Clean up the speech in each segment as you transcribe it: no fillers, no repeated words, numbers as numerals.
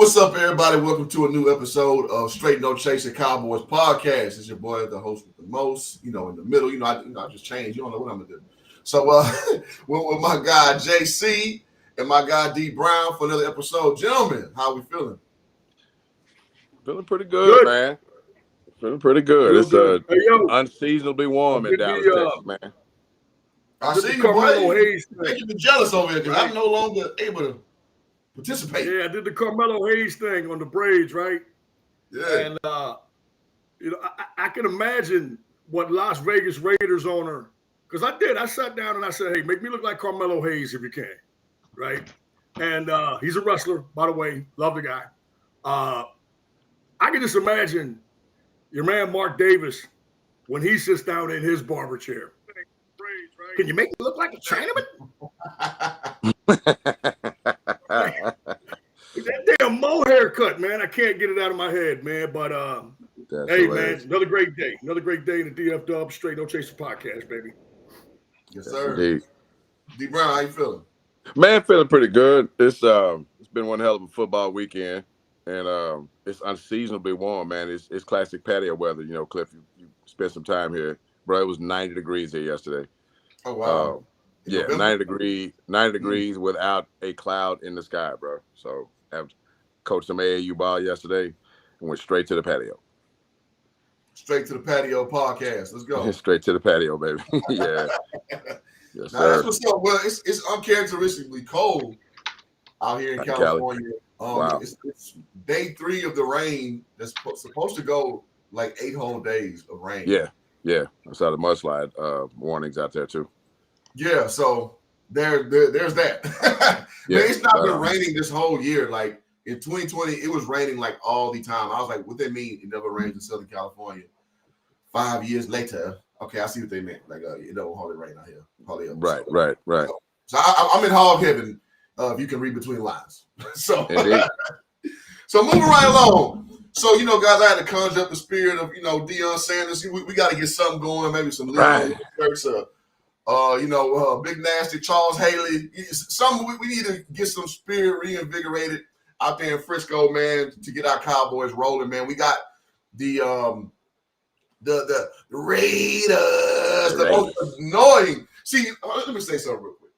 What's up, everybody? Welcome to a new episode of Straight No Chaser Cowboys podcast. It's your boy, the host with the most, in the middle. I just changed. You don't know what I'm gonna do. So, with my guy JC and my guy D Brown for another episode. Gentlemen, how we feeling? Feeling pretty good, man. Feeling pretty good. Real It's good. Hey, yo, unseasonably warm in Dallas, Texas, man. I did see the you, Carmelo boy. Hayes Making thing. me jealous over here because Right. I'm no longer able to participate. Yeah, I did the Carmelo Hayes thing on the braids, right? Yeah. And I can imagine what Las Vegas Raiders owner, because I sat down and I said, hey, make me look like Carmelo Hayes if you can, right? And he's a wrestler, by the way, love the guy. I can just imagine your man Mark Davis when he sits down in his barber chair. Can you make me look like a Chinaman? That damn Mo haircut, man. I can't get it out of my head, man. But hey, hilarious. Man, another great day in the DF Dub Straight No Chaser podcast, baby. Yes, sir. Indeed. D Brown, how you feeling? Man, feeling pretty good. It's been one hell of a football weekend, and it's unseasonably warm, man. It's classic patio weather. You know, Cliff, you spent some time here, bro. It was 90 degrees here yesterday. Oh wow. Yeah, 90 degrees without a cloud in the sky, bro. So I coached some AAU ball yesterday and went straight to the patio. Straight to the patio podcast. Let's go. Straight to the patio, baby. Yeah. Yes, now, that's what's up. Well, it's uncharacteristically cold out here in California. Wow. It's day 3 of the rain that's supposed to go like 8 whole days of rain. Yeah. I saw the mudslide warnings out there too. Yeah, so there's that. Yeah, man, it's not been raining this whole year. Like in 2020, it was raining like all the time. I was like, what they mean? It never rains in Southern California. 5 years later, okay, I see what they meant. Like it don't hardly rain out here. Hardly ever. Right. So I'm in hog heaven. If you can read between lines. So so moving right along. So, guys, I had to conjure up the spirit of, Deion Sanders. We got to get something going, maybe some little shirts, Big Nasty, Charles Haley. We need to get some spirit reinvigorated out there in Frisco, man, to get our Cowboys rolling, man. We got the Raiders, the most annoying. See, let me say something real quick.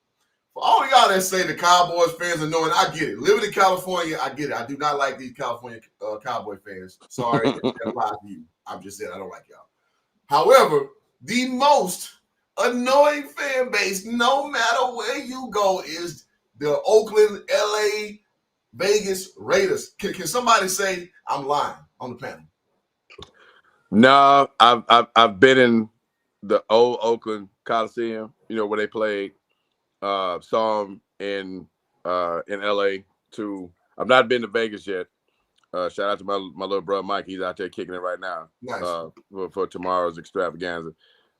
For all of y'all that say the Cowboys fans are annoying, I get it. Living in California, I get it. I do not like these California Cowboy fans. Sorry, that applies to you. I'm just saying I don't like y'all. However, the most annoying fan base, no matter where you go, is the Oakland, LA, Vegas Raiders. Can somebody say I'm lying on the panel? No, I've been in the old Oakland Coliseum, where they played. Saw them in LA too. I've not been to Vegas yet. Shout out to my little brother Mike. He's out there kicking it right now. Nice. For tomorrow's extravaganza.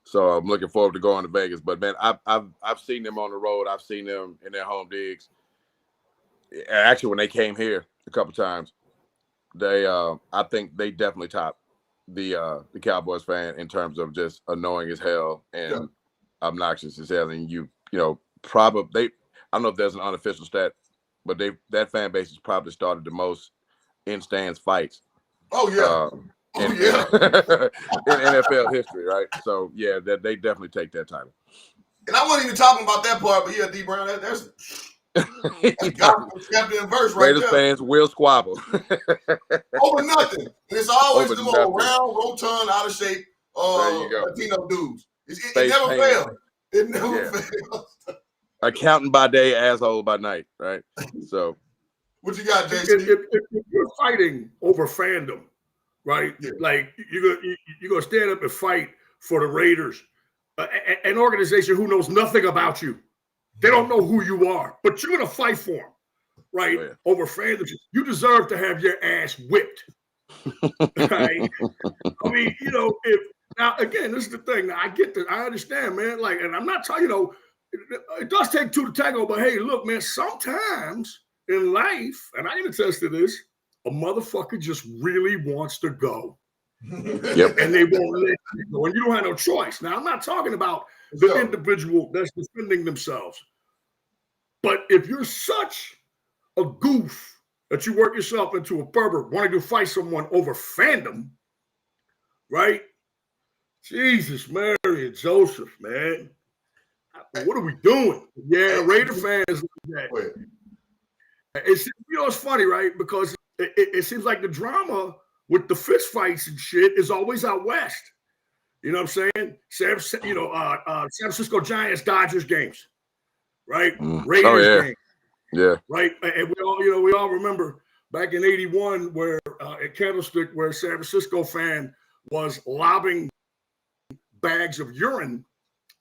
So I'm looking forward to going to Vegas. But man, I've seen them on the road. I've seen them in their home digs. Actually, when they came here a couple times, they I think they definitely topped the Cowboys fan in terms of just annoying as hell and obnoxious as hell. And probably I don't know if there's an unofficial stat, but that fan base has probably started the most in stands fights. Oh yeah. In NFL history, right? So yeah, they definitely take that title. And I wasn't even talking about that part, but yeah, D Brown, that's goddamn verse right Raiders there. fans will squabble over nothing. And it's always the old round, rotund, out of shape Latino dudes. It never fails. It never fails. Accountant by day, asshole by night, right? So, what you got, Jason? If you're fighting over fandom, right? Yeah. Like you're gonna stand up and fight for the Raiders, an organization who knows nothing about you. They don't know who you are, but you're gonna fight for them, right? Oh, yeah. Over fandom. You deserve to have your ass whipped. Right? I mean, if now again, this is the thing. Now I get this. I understand, man. Like, and I'm not talking, it does take 2 to tango, but hey, look, man, sometimes in life, and I can attest to this, a motherfucker just really wants to go. Yep. And they won't let you go. And you don't have no choice. Now, I'm not talking about the individual that's defending themselves. But if you're such a goof that you work yourself into a pervert wanting to fight someone over fandom, right? Jesus, Mary and Joseph, man. What are we doing? Yeah, Raider fans like that. It's, it's funny, right? Because it seems like the drama with the fist fights and shit is always out west. You know what I'm saying? San Francisco Giants, Dodgers games, right? Raiders games. Yeah. Right. And we all remember back in '81 where at Candlestick, where a San Francisco fan was lobbing bags of urine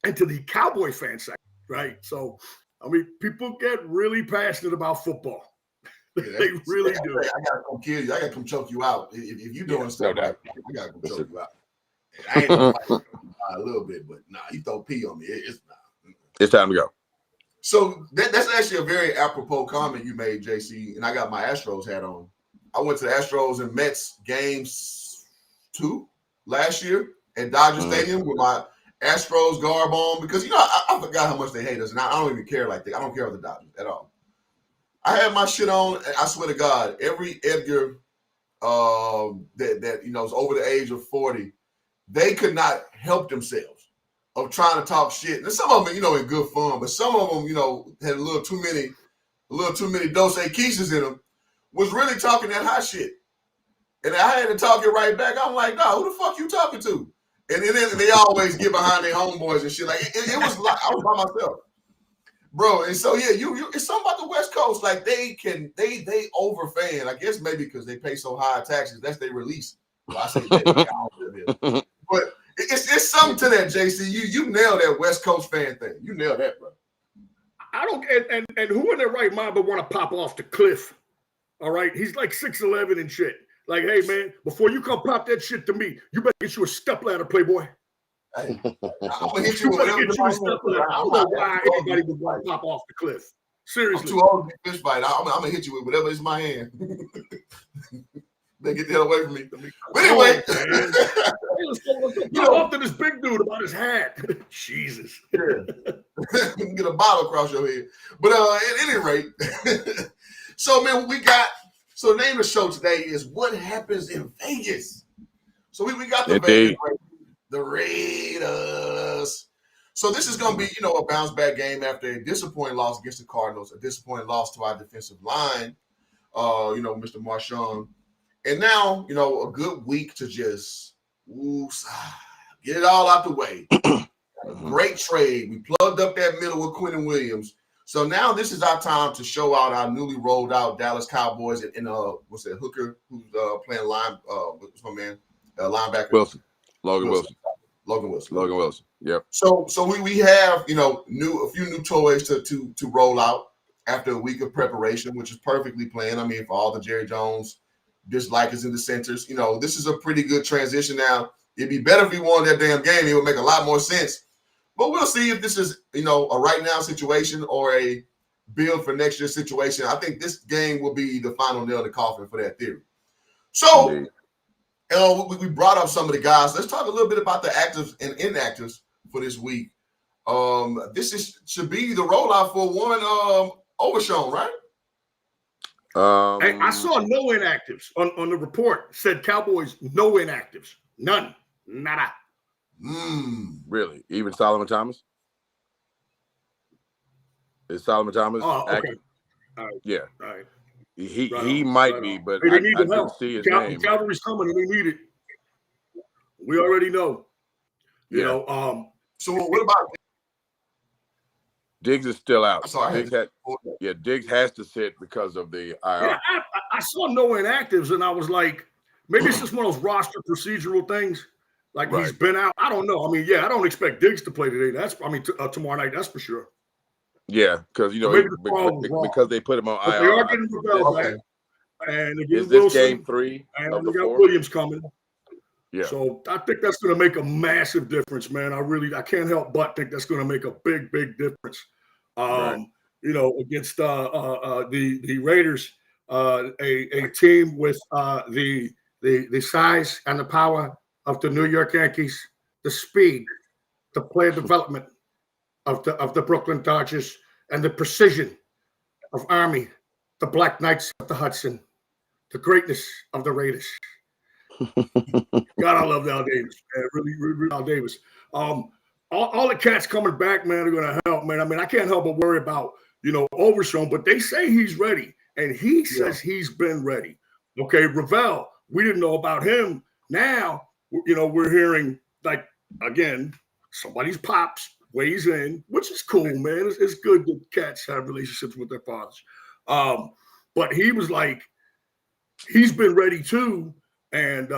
into the Cowboy fan section. Right. So, I mean, people get really passionate about football. They really do. I gotta come kill you. I gotta come choke you out. If you're doing stuff like I gotta come choke you out. I ain't gonna fight a little bit, but nah, you throw pee on me. It's not. It's time to go. So that's actually a very apropos comment you made, JC, and I got my Astros hat on. I went to the Astros and Mets games 2 last year at Dodger Stadium with my Astros garb on because, I forgot how much they hate us, and I don't even care like that. I don't care about the Dodgers at all. I had my shit on, and I swear to God, every Edgar that is over the age of 40, they could not help themselves of trying to talk shit. And some of them, in good fun, but some of them, had a little too many Dos Equisas in them, was really talking that hot shit. And I had to talk it right back. I'm like, nah, who the fuck you talking to? And then they always get behind their homeboys and shit. Like it was like I was by myself. Bro, and so you it's something about the West Coast. Like they overfan. I guess maybe because they pay so high taxes, that's their release. Well, I say that, but it's something to that, JC. You nailed that West Coast fan thing. You nailed that, bro. I don't and who in their right mind would want to pop off the cliff? All right, he's like 6'11" and shit. Like, hey man, before you come pop that shit to me, you better get you a stepladder, playboy. Hey, I'm gonna hit you with whatever. I don't know why anybody would want to pop off the cliff. Seriously, I'm too old to be fish fight. I'm gonna hit you with whatever is in my hand. They get the hell away from me. But anyway, off to this big dude about his hat. Jesus, get a bottle across your head. But at any rate, so man, so the name of the show today is "What Happens in Vegas." So we got the Vegas. The Raiders. So this is going to be, a bounce back game after a disappointing loss against the Cardinals, a disappointing loss to our defensive line, Mr. Marshawn. And now, a good week to just get it all out the way. Great trade. We plugged up that middle with Quentin Williams. So now this is our time to show out our newly rolled out Dallas Cowboys and Hooker, who's playing what's my man? Linebacker. Logan Wilson. Yep. So we have, a few new toys to roll out after a week of preparation, which is perfectly planned. I mean, for all the Jerry Jones dislikers and dissenters, this is a pretty good transition now. It'd be better if we won that damn game. It would make a lot more sense. But we'll see if this is, a right now situation or a build for next year's situation. I think this game will be the final nail in the coffin for that theory. So, indeed. We brought up some of the guys. Let's talk a little bit about the actives and inactives for this week. This should be the rollout for one Overshown, right? I saw no inactives on the report. Said Cowboys, no inactives. None. Nada. Really? Even Solomon Thomas? Is Solomon Thomas active? All right. Yeah. All right. He might be, but I didn't help. See his name. Calvary's coming and they need it. We already know. So what about Diggs is still out. Sorry, Diggs has to sit because of the IR. Yeah, I saw no inactives, and I was like, maybe it's just one of those roster procedural things. Like He's been out. I don't know. I mean, I don't expect Diggs to play today. Tomorrow night. That's for sure. Yeah, because because they put him on IR. They are getting Ravel back, and is this Wilson, game 3 and of they the got 4? Williams coming. Yeah. So I think that's going to make a massive difference, man. I can't help but think that's going to make a big, big difference. Against the Raiders, a team with the size and the power of the New York Yankees, the speed, the player development of the Brooklyn Dodgers, and the precision of Army, the Black Knights of the Hudson, the greatness of the Raiders. God, I love Al Davis, man. Really Al Davis. All the cats coming back, man, are going to help, man. I mean, I can't help but worry about, Overshown, but they say he's ready, and he says he's been ready. Okay, Ravel, we didn't know about him. Now, we're hearing, like, again, somebody's pops weighs in, which is cool, man. It's good that cats have relationships with their fathers. But he was like, he's been ready too. And,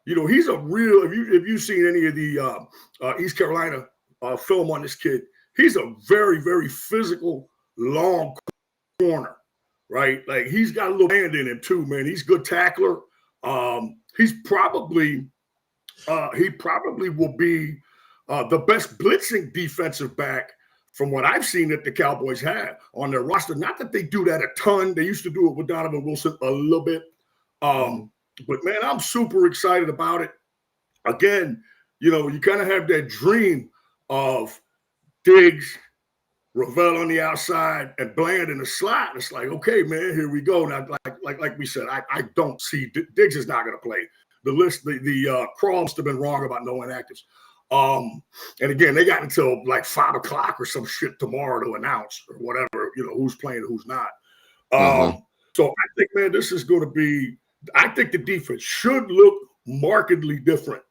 he's a real, if you've seen any of the East Carolina film on this kid, he's a very, very physical, long corner, right? Like, he's got a little hand in him too, man. He's a good tackler. He probably will be the best blitzing defensive back from what I've seen that the Cowboys have on their roster. Not that they do that a ton. They used to do it with Donovan Wilson a little bit. But, man, I'm super excited about it. Again, you kind of have that dream of Diggs, Ravel on the outside, and Bland in the slot. It's like, okay, man, here we go. Now, like we said, I don't see Diggs is not going to play. The crawl must have been wrong about no inactives. And again, they got until like 5 o'clock or some shit tomorrow to announce or whatever, who's playing and who's not. So I think, man, this is going to be. I think the defense should look markedly different.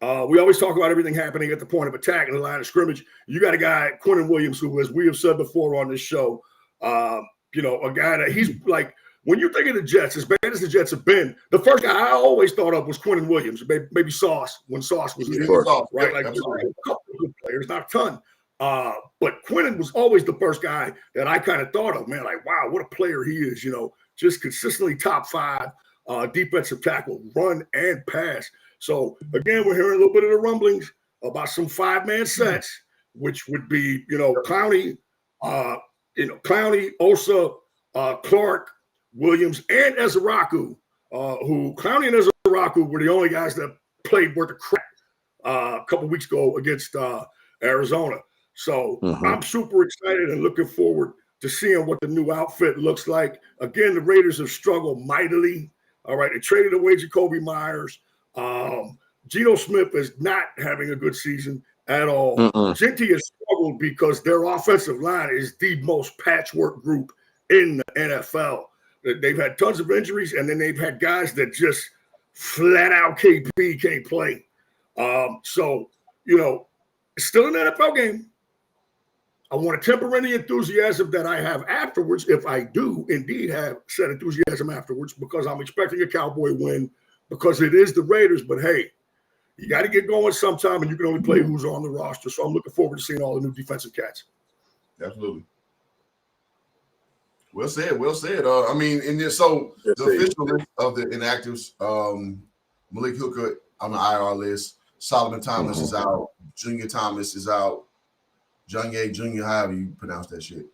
We always talk about everything happening at the point of attack in the line of scrimmage. You got a guy, Quinnen Williams, who, as we have said before on this show, a guy that he's like, when you think of the Jets, as bad as the Jets have been, the first guy I always thought of was Quinnen Williams, maybe Sauce, when Sauce was there, right? Like, a couple of good players, not a ton. But Quinnen was always the first guy that I kind of thought of, man, like, wow, what a player he is, just consistently top 5. Defensive tackle, run and pass. So again, we're hearing a little bit of the rumblings about some 5-man sets, which would be, Clowney, Osa, Clark, Williams, and Ezeraku, who Clowney and Ezeraku were the only guys that played worth a crap a couple weeks ago against Arizona. So I'm super excited and looking forward to seeing what the new outfit looks like. Again, the Raiders have struggled mightily. All right, they traded away Jacoby Myers. Geno Smith is not having a good season at all. Ginty has struggled because their offensive line is the most patchwork group in the NFL. They've had tons of injuries, and then they've had guys that just flat out can't play. So, it's still an NFL game. I want to temper any enthusiasm that I have afterwards, if I do indeed have said enthusiasm afterwards, because I'm expecting a Cowboy win, because it is the Raiders. But, hey, you got to get going sometime, and you can only play who's on the roster. So I'm looking forward to seeing all the new defensive cats. Absolutely. Well said. I mean, in this, so the official list of the inactives, Malik Hooker on the IR list, Solomon Thomas is out, Junior Thomas is out, Junior, however you pronounce that shit.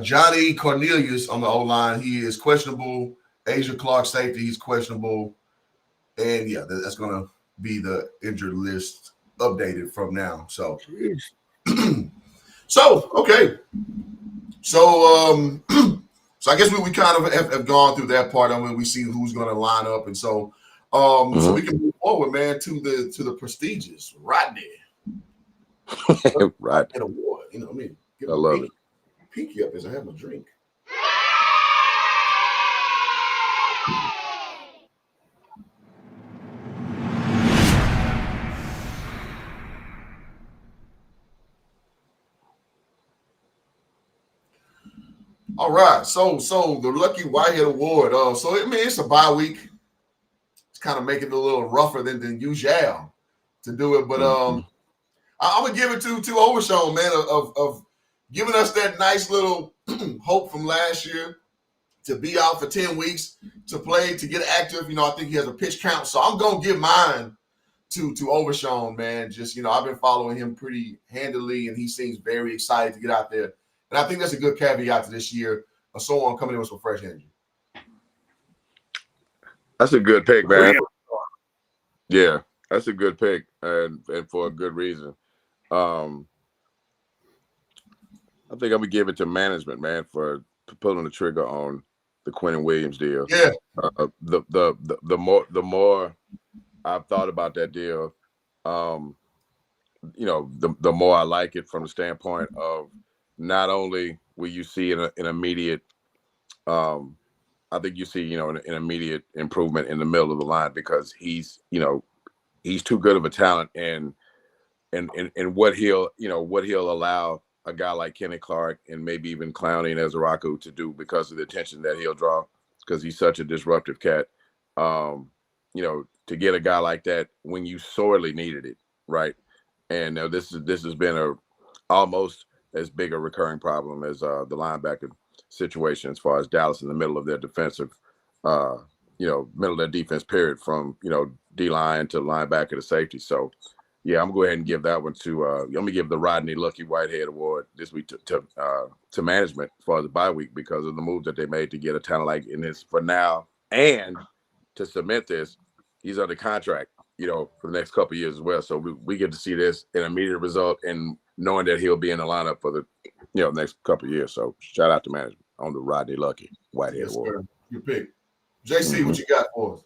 Johnny Cornelius on the O-line, he is questionable. Asia Clark, safety, he's questionable. And, yeah, that's going to be the injured list updated from now. So, okay. So, so I guess we kind of have gone through that part of it. We see who's going to line up. And so, so we can move forward, man, to the prestigious Rodney. Right. An award, I mean, I love it. Pinky up as I have a drink. All right, so the Lucky Whitehead Award. So I mean, it's a bye week. It's kind of making it a little rougher than usual to do it, but I'm gonna give it to Overshown, man, of giving us that nice little hope from last year to be out for 10 weeks, to play, to get active. I think he has a pitch count, so I'm gonna give mine to Overshown, man. Just I've been following him pretty handily, and he seems very excited to get out there. And I think that's a good caveat to this year of someone coming in with some fresh energy. That's a good pick, man. Yeah, that's a good pick, and for a good reason. I think I'm gonna give it to management, man, for pulling the trigger on the Quentin Williams deal. Yeah. The more I've thought about that deal, the more I like it from the standpoint of not only will you see an immediate, I think you see an immediate improvement in the middle of the line because he's too good of a talent and what he'll allow a guy like Kenny Clark and maybe even Clowney and Ezraku to do because of the attention that he'll draw because he's such a disruptive cat. To get a guy like that when you sorely needed it, right? And this has been almost as big a recurring problem as the linebacker situation as far as Dallas in the middle of their defensive, middle of their defense period from D-line to linebacker to safety. So, yeah, I'm going to go ahead and give that one to I'm going to give the Rodney Lucky Whitehead Award this week to management as far as the bye week because of the moves that they made to get a talent like in this for now and to cement this. He's under contract, for the next couple of years as well. So we get to see this an immediate result and knowing that he'll be in the lineup for the next couple of years. So shout out to management on the Rodney Lucky Whitehead Award. Your pick. JC, what you got for us?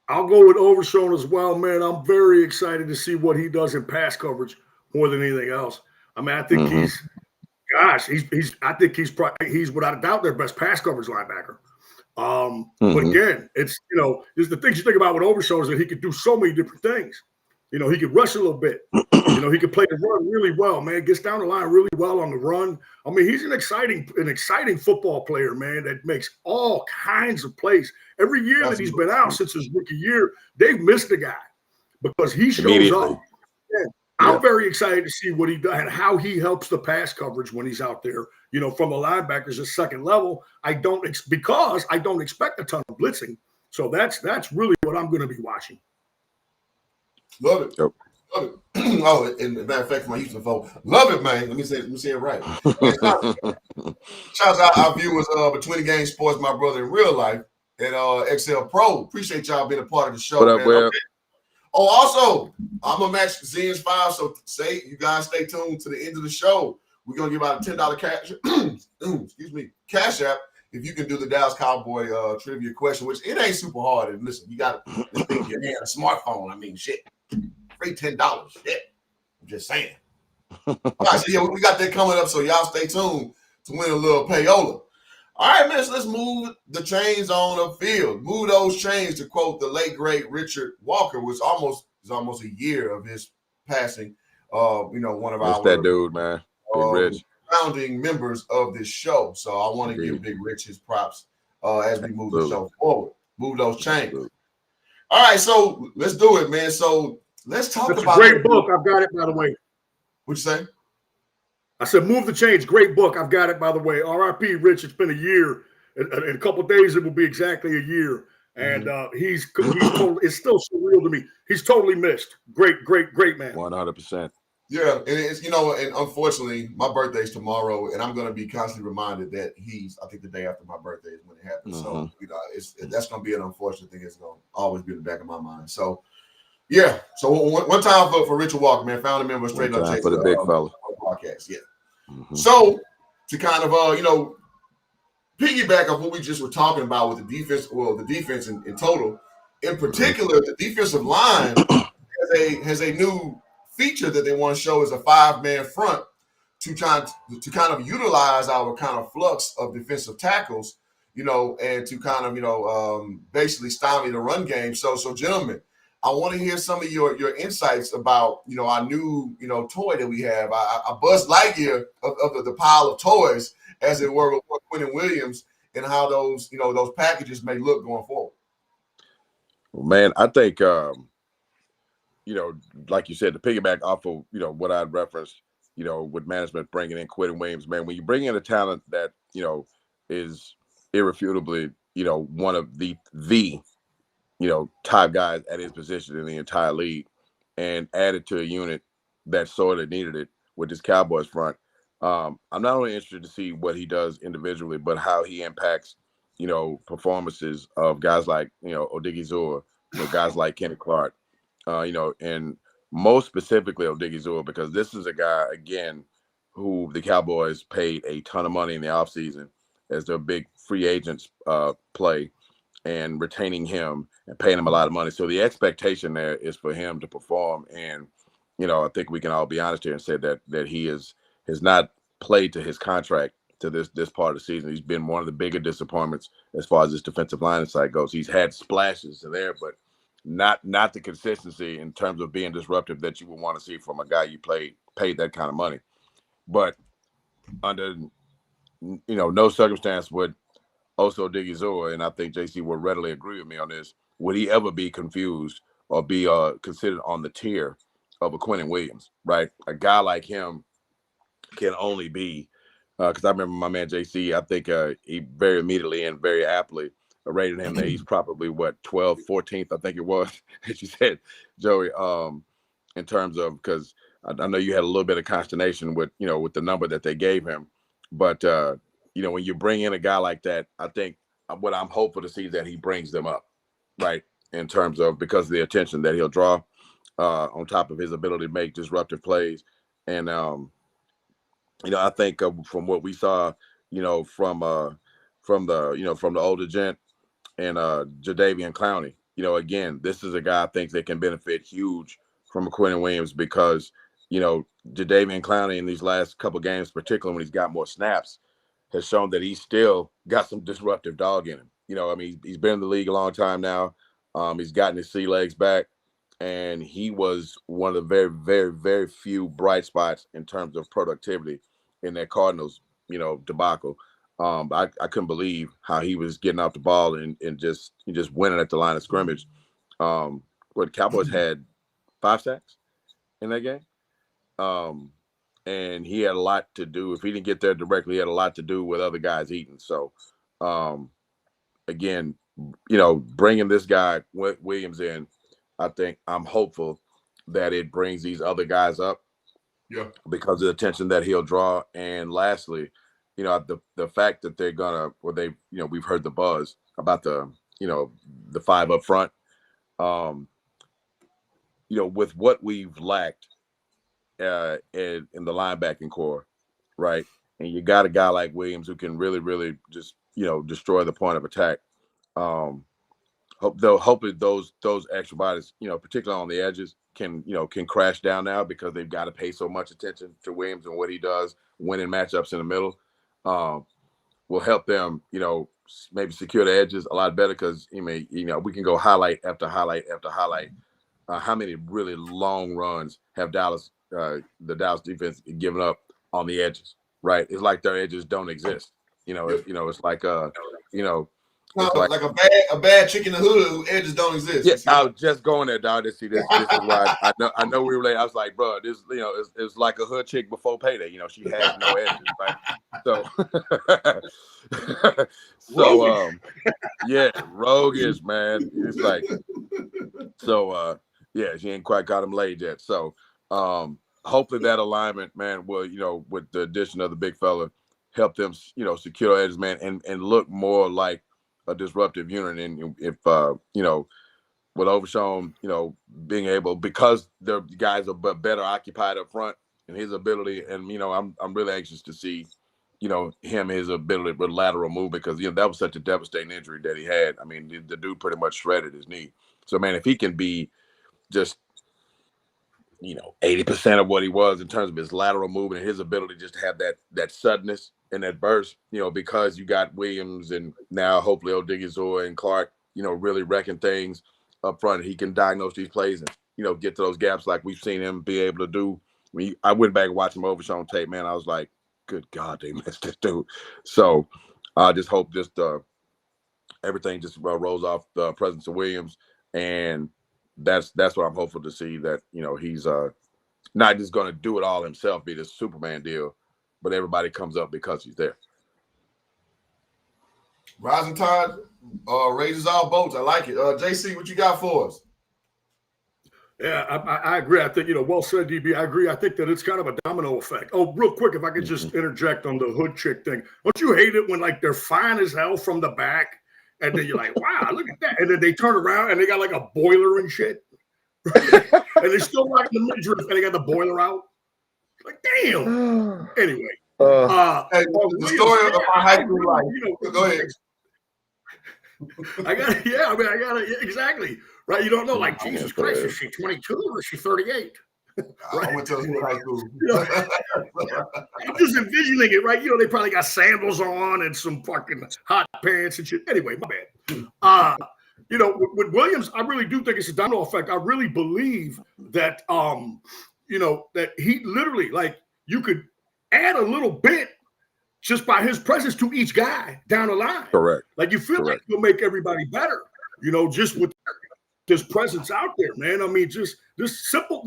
I'll go with Overshown as well, man. I'm very excited to see what he does in pass coverage more than anything else. I mean, I think he's without a doubt their best pass coverage linebacker. But again, it's there's the things you think about with Overshown is that he could do so many different things. He could rush a little bit. He could play the run really well, man. Gets down the line really well on the run. I mean, he's an exciting football player, man, that makes all kinds of plays. Every year that he's been out since his rookie year, they've missed the guy because he shows up. Yeah. I'm very excited to see what he does and how he helps the pass coverage when he's out there. From the linebackers at second level, because I don't expect a ton of blitzing. So that's really what I'm going to be watching. Love it. Yep. Love it. Oh, and matter of fact, for my Houston folks, love it, man. Let me say it right. Shout out our viewers Between the Game Sports, my brother in real life at XL Pro. Appreciate y'all being a part of the show. What up, man? Okay. Oh, also, I'm gonna match Zen's file. So you guys stay tuned to the end of the show. We're gonna give out a $10 cash app if you can do the Dallas Cowboy trivia question, which it ain't super hard. And listen, you got this thing in your hand, a smartphone. I mean, shit. Free $10. Shit. I'm just saying. All right, so yeah, we got that coming up. So y'all stay tuned to win a little payola. All right, man. So let's move the chains on the field. Move those chains, to quote the late great Richard Walker, which is almost a year of his passing. One of our that dude, man. Big Rich. Founding members of this show. So I want to give Big Rich his props as we move the show forward. Move those chains. All right, so let's do it, man. So let's talk about a great book. I've got it, by the way. What'd you say? I said, Move the Chains. Great book. I've got it, by the way. R.I.P. Rich. It's been a year. In a couple of days, it will be exactly a year. And he's totally, it's still surreal to me. He's totally missed. Great man. 100%. Yeah, and it's and unfortunately, my birthday's tomorrow, and I'm going to be constantly reminded that I think the day after my birthday is when it happens. So that's going to be an unfortunate thing. It's going to always be in the back of my mind. So yeah, so one time for Richard Walker, man, founding member of Straight Up Chase for the big fella podcast. Yeah. So to kind of piggyback off what we just were talking about with the defense, the defense in total, in particular, the defensive line has a new feature that they want to show as a 5-man front to kind of utilize our kind of flux of defensive tackles, and to kind of basically stymie the run game. So gentlemen, I want to hear some of your insights about our new toy that we have, a Buzz Lightyear of the pile of toys, as it were, with Quentin Williams, and how those those packages may look going forward. Well, man, I think like you said, to piggyback off of what I'd referenced, with management bringing in Quentin Williams, man, when you bring in a talent that is irrefutably one of the top guys at his position in the entire league, and added to a unit that sort of needed it with this Cowboys front. I'm not only interested to see what he does individually, but how he impacts, performances of guys like, Odigizua, guys like Kenny Clark, and most specifically Odigizua, because this is a guy, again, who the Cowboys paid a ton of money in the offseason as their big free agents play, and retaining him and paying him a lot of money. So the expectation there is for him to perform. And, I think we can all be honest here and say that he has not played to his contract to this part of the season. He's been one of the bigger disappointments as far as this defensive line side goes. He's had splashes there, but not the consistency in terms of being disruptive that you would want to see from a guy you paid that kind of money. But under no circumstance would Oso Odighizuwa, and I think JC will readily agree with me on this, would he ever be confused or be considered on the tier of a Quentin Williams, right? A guy like him can only be, because I remember my man JC, I think he very immediately and very aptly rated him that he's probably, 12th, 14th, I think it was, as you said, Joey, in terms of, because I know you had a little bit of consternation with the number that they gave him, but when you bring in a guy like that, I think what I'm hopeful to see is that he brings them up, right? In terms of, because of the attention that he'll draw, on top of his ability to make disruptive plays. And, I think from what we saw, from the older gent and Jadeveon Clowney, again, this is a guy I think that can benefit huge from a Quentin Williams, because, Jadeveon Clowney in these last couple games, particularly when he's got more snaps, has shown that he's still got some disruptive dog in him. He's been in the league a long time now. He's gotten his sea legs back, and he was one of the very, very, very few bright spots in terms of productivity in that Cardinals, debacle. I couldn't believe how he was getting off the ball and just winning at the line of scrimmage. What Cowboys had 5 sacks in that game. And he had a lot to do. If he didn't get there directly, he had a lot to do with other guys eating. So, again, bringing this guy Williams in, I think I'm hopeful that it brings these other guys up. Yeah. Because of the attention that he'll draw. And lastly, the fact that they're gonna, or they, we've heard the buzz about the 5 up front. With what we've lacked in the linebacking core, right? And you got a guy like Williams who can really, really just destroy the point of attack. Hopefully those extra bodies, particularly on the edges, can crash down now, because they've got to pay so much attention to Williams and what he does winning matchups in the middle. Will help them, maybe secure the edges a lot better, because we can go highlight after highlight after highlight. How many really long runs have the Dallas defense given up on the edges, right? It's like their edges don't exist. It's like like a bad chicken in the hood whose edges don't exist. Yeah, I was just going there, dog. This is why I know we relate. I was like, bro, this it's like a hood chick before payday. She has no edges, right? So yeah, roguish, man. It's like, so yeah, she ain't quite got him laid yet. So hopefully that alignment, man, will with the addition of the big fella, help them secure edges, man, and look more like a disruptive unit. And if with Overshown, being able, because the guys are better occupied up front, and his ability, and I'm really anxious to see his ability with lateral move, because that was such a devastating injury that he had. I mean, the dude pretty much shredded his knee. So man, if he can be just 80% of what he was in terms of his lateral movement and his ability just to have that suddenness and that burst, because you got Williams and now hopefully Odighizuwa and Clark, really wrecking things up front. He can diagnose these plays and, get to those gaps like we've seen him be able to do. I went back and watched him Overshown tape, man. I was like, good God, they missed this dude. So I just hope everything just rolls off the presence of Williams, and that's what I'm hopeful to see, that he's not just going to do it all himself, be this Superman deal, but everybody comes up because he's there. Rising tide raises all boats. I like it. JC, what you got for us? Yeah, I agree. I think, well said, DB. I agree. I think that it's kind of a domino effect. Oh, real quick, if I could just interject on the hood chick thing. Don't you hate it when, like, they're fine as hell from the back, and then you're like, wow, look at that. And then they turn around and they got like a boiler and shit. And they're still rocking the midriff and they got the boiler out. Like, damn. Anyway. Hey, the story of my high school life. Go ahead. I gotta, exactly. Right. You don't know, like, Jesus Christ, is she 22 or is she 38? Right? I went to high school. I'm just envisioning it, right? They probably got sandals on and some fucking hot pants and shit. Anyway, my bad. With Williams, I really do think it's a domino effect. I really believe that, that he literally, like, you could add a little bit just by his presence to each guy down the line. Correct. Like, you feel like you'll make everybody better, just with his presence out there, man. I mean, just the simple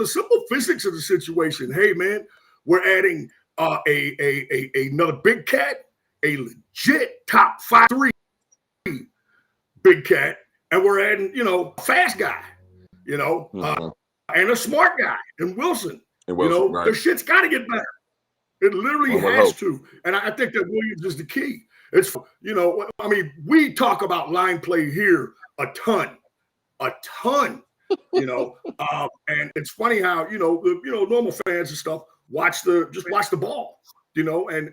physics of the situation. Hey, man, we're adding another big cat, a legit top 5'3" big cat, and we're adding, a fast guy, and a smart guy in Wilson. Right. The shit's got to get better. It literally has to. And I think that Williams is the key. It's, I mean, we talk about line play here a ton, and it's funny how, normal fans and stuff watch the ball, and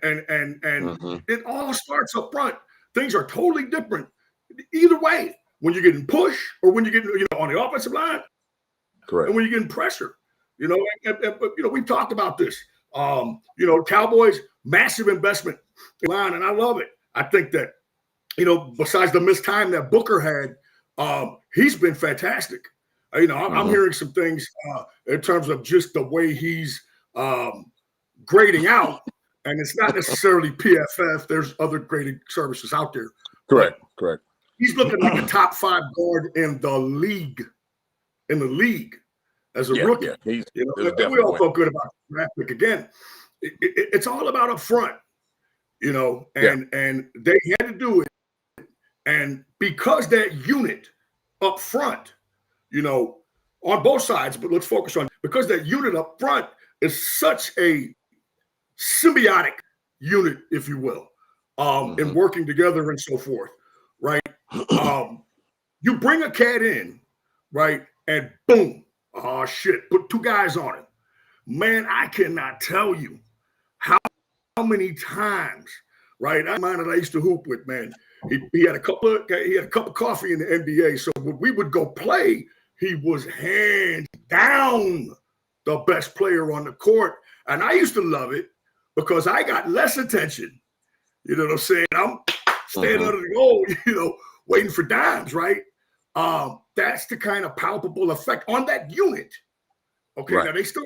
it all starts up front. Things are totally different either way when you're getting push or when you're getting, on the offensive line. Correct. And when you're getting pressure, we've talked about this. Cowboys, massive investment in line, and I love it. I think that, besides the missed time that Booker had, he's been fantastic. I'm hearing some things in terms of just the way he's grading out, and it's not necessarily PFF. There's other grading services out there. Correct. He's looking like a top 5 guard in the league. As a rookie. Yeah, we all felt good about the draft pick. Again, it's all about up front, and they had to do it. And because that unit up front, on both sides, but let's focus on, because that unit up front is such a symbiotic unit, if you will, in working together and so forth, right? You bring a cat in, right, and boom, oh shit, put 2 guys on it. Man, I cannot tell you how many times, right? I mind that I used to hoop with, man. He had a cup of coffee in the NBA. So when we would go play, he was hands down the best player on the court. And I used to love it because I got less attention. You know what I'm saying? I'm standing under the goal, waiting for dimes, right? That's the kind of palpable effect on that unit. Okay, right. Now they still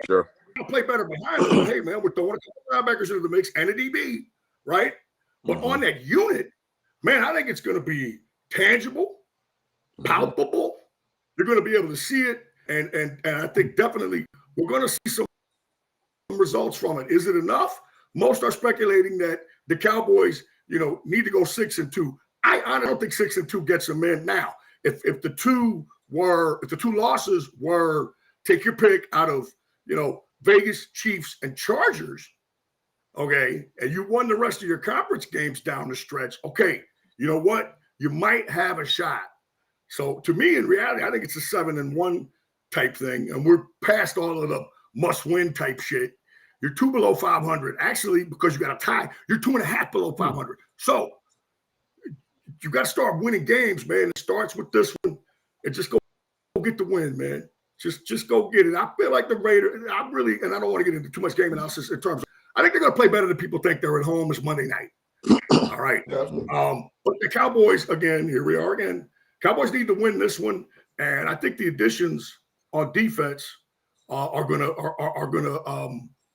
play better behind them. But hey, man, we're throwing a couple linebackers into the mix and a DB, right? But on that unit, man, I think it's going to be tangible, palpable. You're going to be able to see it, and I think definitely we're going to see some results from it. Is it enough? Most are speculating that the Cowboys, need to go 6-2. I don't think 6-2 gets them in now. If the two losses were, take your pick out of, Vegas, Chiefs, and Chargers, okay, and you won the rest of your conference games down the stretch, okay, you know what? You might have a shot. So to me, in reality, I think it's a 7-1 type thing, and we're past all of the must-win type shit. You're 2 below 500. Actually, because you got a tie, you're 2.5 below 500. So you got to start winning games, man. It starts with this one, and just go get the win, man. Just go get it. I feel like the Raiders, and I don't want to get into too much game analysis in terms of, I think they're going to play better than people think. They're at home. It's Monday night. All right. But the Cowboys, again, here we are again. Cowboys need to win this one, and I think the additions on defense are gonna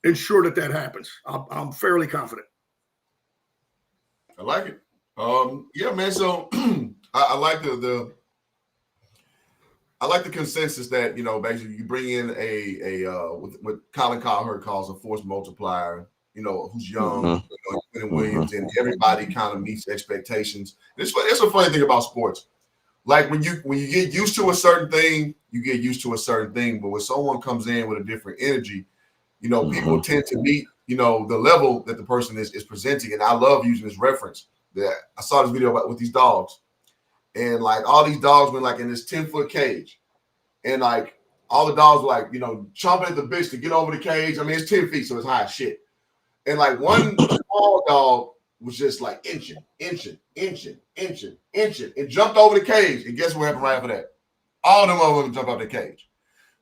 ensure that happens. I'm fairly confident. I like it. Yeah, man. So I like the consensus that, basically you bring in what Colin Cowherd calls a force multiplier, who's young, Williams, and everybody kind of meets expectations. It's a funny thing about sports. Like when you get used to a certain thing, you get used to a certain thing. But when someone comes in with a different energy, people tend to meet, the level that the person is presenting. And I love using this reference. That I saw this video with these dogs, and like all these dogs were like in this 10-foot cage, and like all the dogs were like, chomping at the bits to get over the cage. I mean, it's 10 feet, so it's high as shit. And like one small dog was just like inching, and jumped over the cage. And guess what happened right after that? All them motherfuckers jumped out the cage.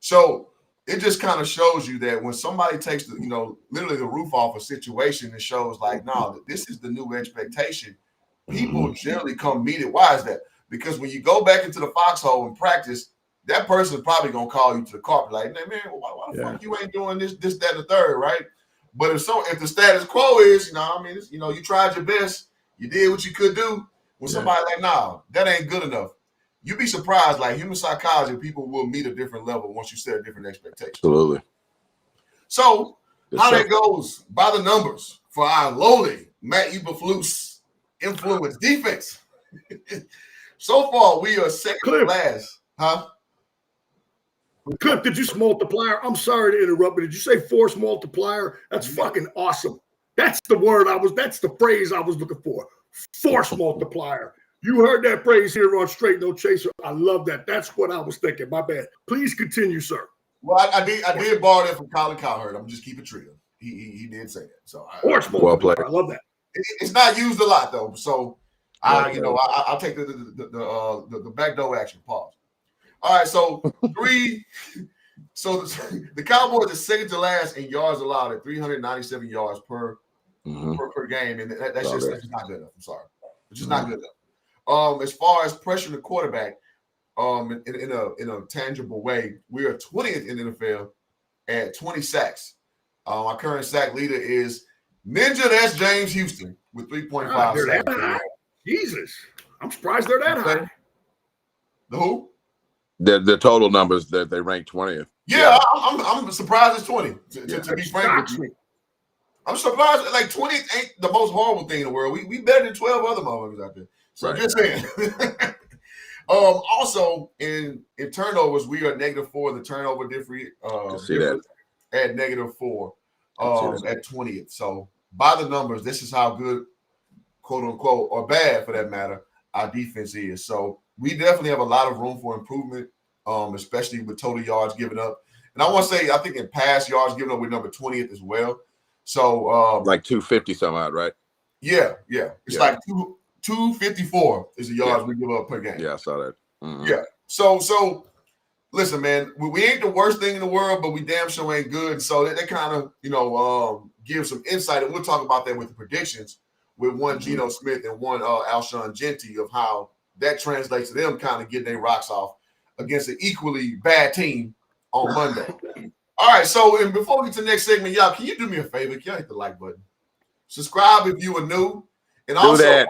So it just kind of shows you that when somebody takes the, literally the roof off a situation, it shows like, no, this is the new expectation. People generally come meet it. Why is that? Because when you go back into the foxhole and practice, that person's probably gonna call you to the carpet, like, man, why the fuck you ain't doing this, that, and the third, right? But if the status quo is, you tried your best, you did what you could do. When somebody like, nah, that ain't good enough. You'd be surprised, like human psychology, people will meet a different level once you set a different expectation. Absolutely. So how that goes by the numbers for our lowly Matt Eberflus influence defense. So far, we are second to last. Huh? Cliff, did you say multiplier? I'm sorry to interrupt, but did you say force multiplier? That's fucking awesome. That's the word that's the phrase I was looking for. Force multiplier. You heard that phrase here on Straight No Chaser. I love that. That's what I was thinking. My bad. Please continue, sir. Well, I did borrow that from Colin Cowherd. I'm just keep it real. He did say that. So force multiplier. I love that. It's not used a lot though. So I'll take the backdoor action. Pause. All right, so the Cowboys are second to last in yards allowed at 397 yards per game, and that's just not good enough. I'm sorry, it's just not good enough. As far as pressuring the quarterback, in a tangible way, we are 20th in the NFL at 20 sacks. Our current sack leader is Ninja. That's James Houston with 3.5 sacks. Jesus, I'm surprised they're that high. The who? The total numbers that they ranked 20th. Yeah. I'm surprised it's 20. To be frank with you, I'm surprised. Like 20 ain't the most horrible thing in the world. We better than 12 other motherfuckers out there. So just saying. Also in turnovers, we are -4. The turnover difference at -4 at 20th. So by the numbers, this is how good, quote unquote, or bad for that matter, our defense is. So we definitely have a lot of room for improvement, especially with total yards given up. And I want to say, I think in pass yards given up, we're number 20th as well. So like 250 some odd, right? Yeah. It's like 254 is the yards we give up per game. Yeah, I saw that. Yeah. So listen, man, we ain't the worst thing in the world, but we damn sure ain't good. So that kind of, gives some insight, and we'll talk about that with the predictions with one Geno Smith and one Alshon Jeanty of how that translates to them kind of getting their rocks off against an equally bad team on Monday. All right, so and before we get to the next segment, y'all, can you do me a favor? Can y'all hit the like button? Subscribe if you are new. And do also, that.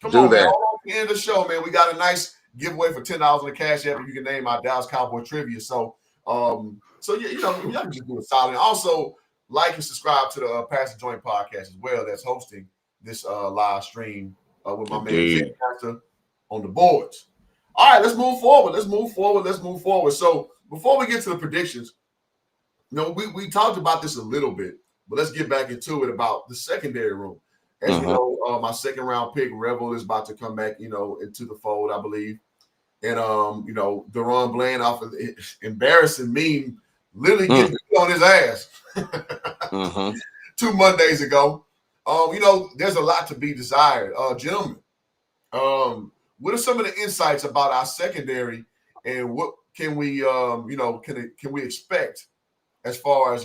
Come on, man. At the end of the show, man, we got a nice giveaway for $10 on the Cash App if you can name our Dallas Cowboy trivia. So y'all can just do a solid. And also, like and subscribe to the Pass the Joint podcast as well. That's hosting this live stream with my man Jay Pastor on the boards. All right, let's move forward. So before we get to the predictions, we talked about this a little bit, but let's get back into it about the secondary room. As you know, my second round pick, Revel, is about to come back, into the fold, I believe. And, Deron Bland off of the embarrassing meme, literally getting on his ass 2 Mondays ago. There's a lot to be desired. Gentlemen, what are some of the insights about our secondary and what can we, can we expect as far as,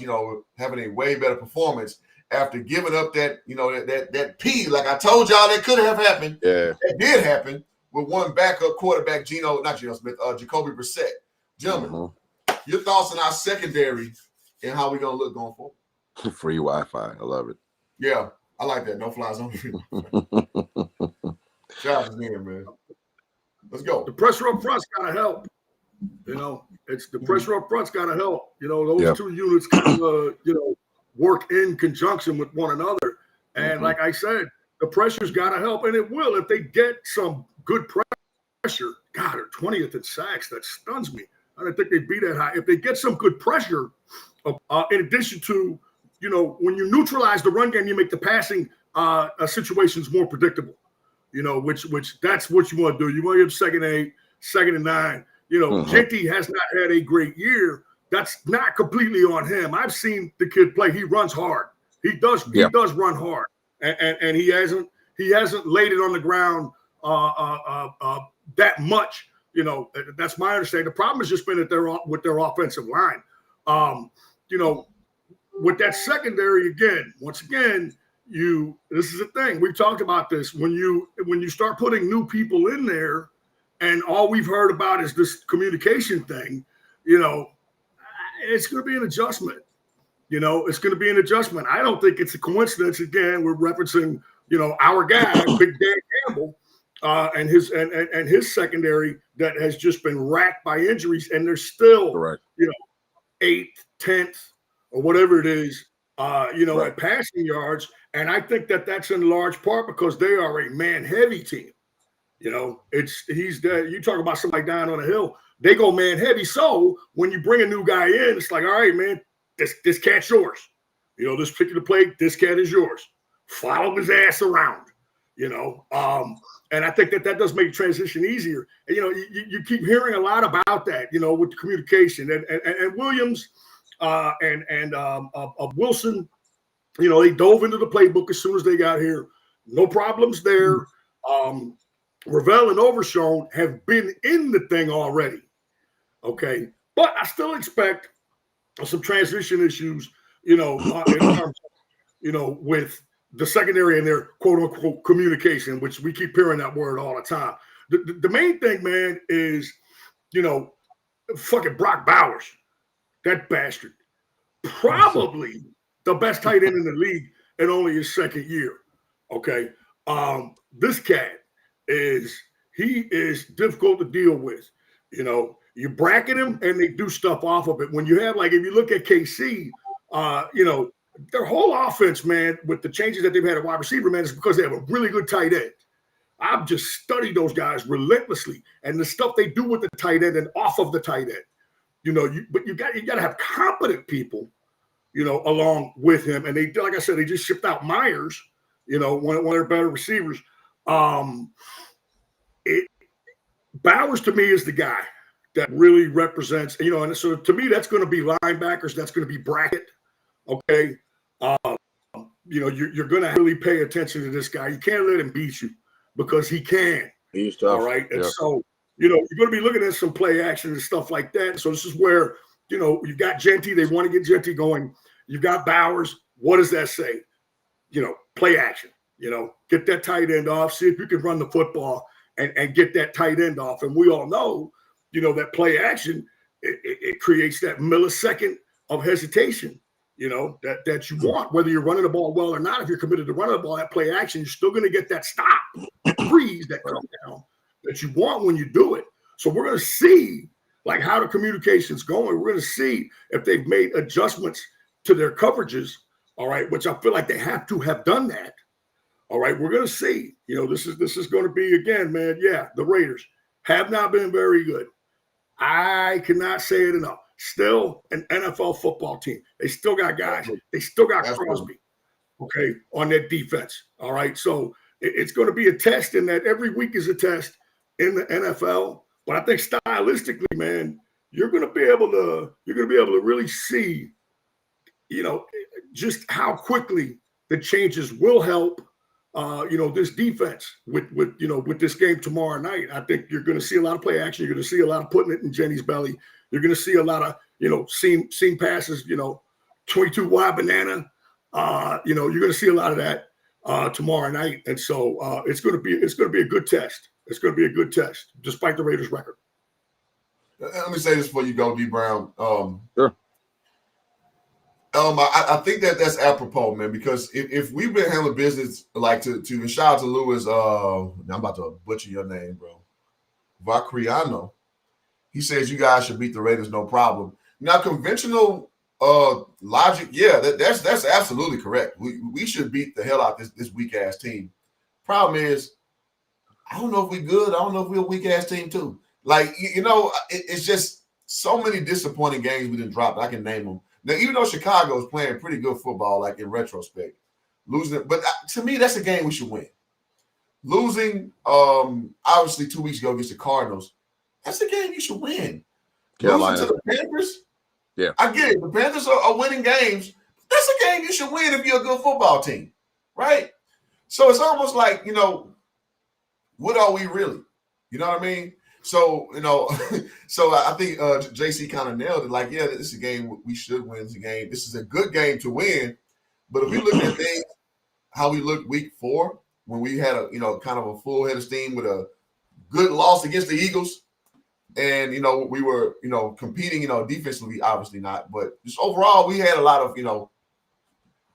having a way better performance after giving up that, that P, like I told y'all that could have happened. Yeah. That did happen with one backup quarterback, Jacoby Brissett. Gentlemen, your thoughts on our secondary and how we're going to look going forward? Free Wi-Fi. I love it. Yeah, I like that. No fly zone. Shout out to them, man. Let's go. The pressure up front's got to help. It's the pressure up front's got to help. Those two units kind of, work in conjunction with one another. And like I said, the pressure's got to help, and it will if they get some good pressure. God, they're 20th in sacks. That stuns me. I didn't think they'd be that high. If they get some good pressure, in addition to, when you neutralize the run game, you make the passing situations more predictable. Which that's what you want to do. You want to give 2nd and 8, 2nd and 9. Genty has not had a great year. That's not completely on him. I've seen the kid play. He runs hard. He does run hard, and he hasn't laid it on the ground that much. That's my understanding. The problem has just been that with their offensive line. With that secondary once again, this is the thing. We've talked about this. When you start putting new people in there, and all we've heard about is this communication thing, it's going to be an adjustment. It's going to be an adjustment. I don't think it's a coincidence. Again, we're referencing, our guy, Big Dan Campbell, and his secondary that has just been racked by injuries, and they're still, 8th, 10th, or whatever it is, at passing yards. And I think that's in large part because they are a man-heavy team. You talk about somebody dying on a hill, they go man-heavy. So when you bring a new guy in, it's like, all right, man, this cat's yours. This particular play, this cat is yours. Follow his ass around, and I think that does make transition easier. And, you keep hearing a lot about that, with the communication and Williams and Wilson, they dove into the playbook as soon as they got here. No problems there. Ravel and Overshown have been in the thing already. Okay. But I still expect some transition issues, in terms of, with the secondary and their quote unquote communication, which we keep hearing that word all the time. The main thing, man, is, fucking Brock Bowers, that bastard, probably the best tight end in the league in only his second year. Okay. This cat is difficult to deal with. You bracket him and they do stuff off of it. When you have, if you look at KC, their whole offense, man, with the changes that they've had at wide receiver, man, is because they have a really good tight end. I've just studied those guys relentlessly and the stuff they do with the tight end and off of the tight end. But you got to have competent people, along with him. And they, like I said, they just shipped out Myers, one of their better receivers. Bowers to me is the guy that really represents, and so to me, that's going to be linebackers. That's going to be bracket. Okay. You're going to really pay attention to this guy. You can't let him beat you because he can. He's tough. All right. And so, you're going to be looking at some play action and stuff like that. So this is where, you've got Genty. They want to get Genty going. You've got Bowers. What does that say? Play action. Get that tight end off. See if you can run the football and get that tight end off. And we all know, that play action, it creates that millisecond of hesitation, that you want, whether you're running the ball well or not. If you're committed to running the ball, that play action, you're still going to get that stop, freeze, that come down that you want when you do it. So we're going to see how the communication's going. We're going to see if they've made adjustments to their coverages, all right, which I feel like they have to have done that. All right, we're going to see. This is going to be, again, man, the Raiders have not been very good. I cannot say it enough. Still an NFL football team. They still got guys. They still got Crosby, okay, on that defense. All right, so it's going to be a test in that every week is a test in the NFL. But I think stylistically, man, you're going to be able to really see, just how quickly the changes will help. This defense with this game tomorrow night. I think you're going to see a lot of play action. You're going to see a lot of putting it in Jenny's belly. You're going to see a lot of, seam passes, 22 wide banana. You're going to see a lot of that tomorrow night. And so it's going to be a good test. It's going to be a good test, despite the Raiders' record. Let me say this before you go, D. Brown. Sure. I think that's apropos, man, because if we've been handling business and shout out to Lewis, I'm about to butcher your name, bro. Vacriano. He says you guys should beat the Raiders, no problem. Now, conventional logic, that's absolutely correct. We should beat the hell out this weak ass team. Problem is, I don't know if we're good. I don't know if we're a weak ass team too. It's just so many disappointing games we didn't drop. I can name them. Now, even though Chicago is playing pretty good football, in retrospect, losing it, but to me, that's a game we should win. Losing, obviously, 2 weeks ago against the Cardinals, That's the game you should win. Carolina. Losing to the Panthers? Yeah. I get it. The Panthers are winning games. That's a game you should win if you're a good football team, right? So it's almost like, what are we really? You know what I mean? So, so I think JC kind of nailed it. Like, yeah, this is a game we should win. This is a game. This is a good game to win. But if we look at things, how we looked week 4, when we had a, kind of a full head of steam with a good loss against the Eagles. And, we were, competing, defensively, obviously not. But just overall, we had a lot of,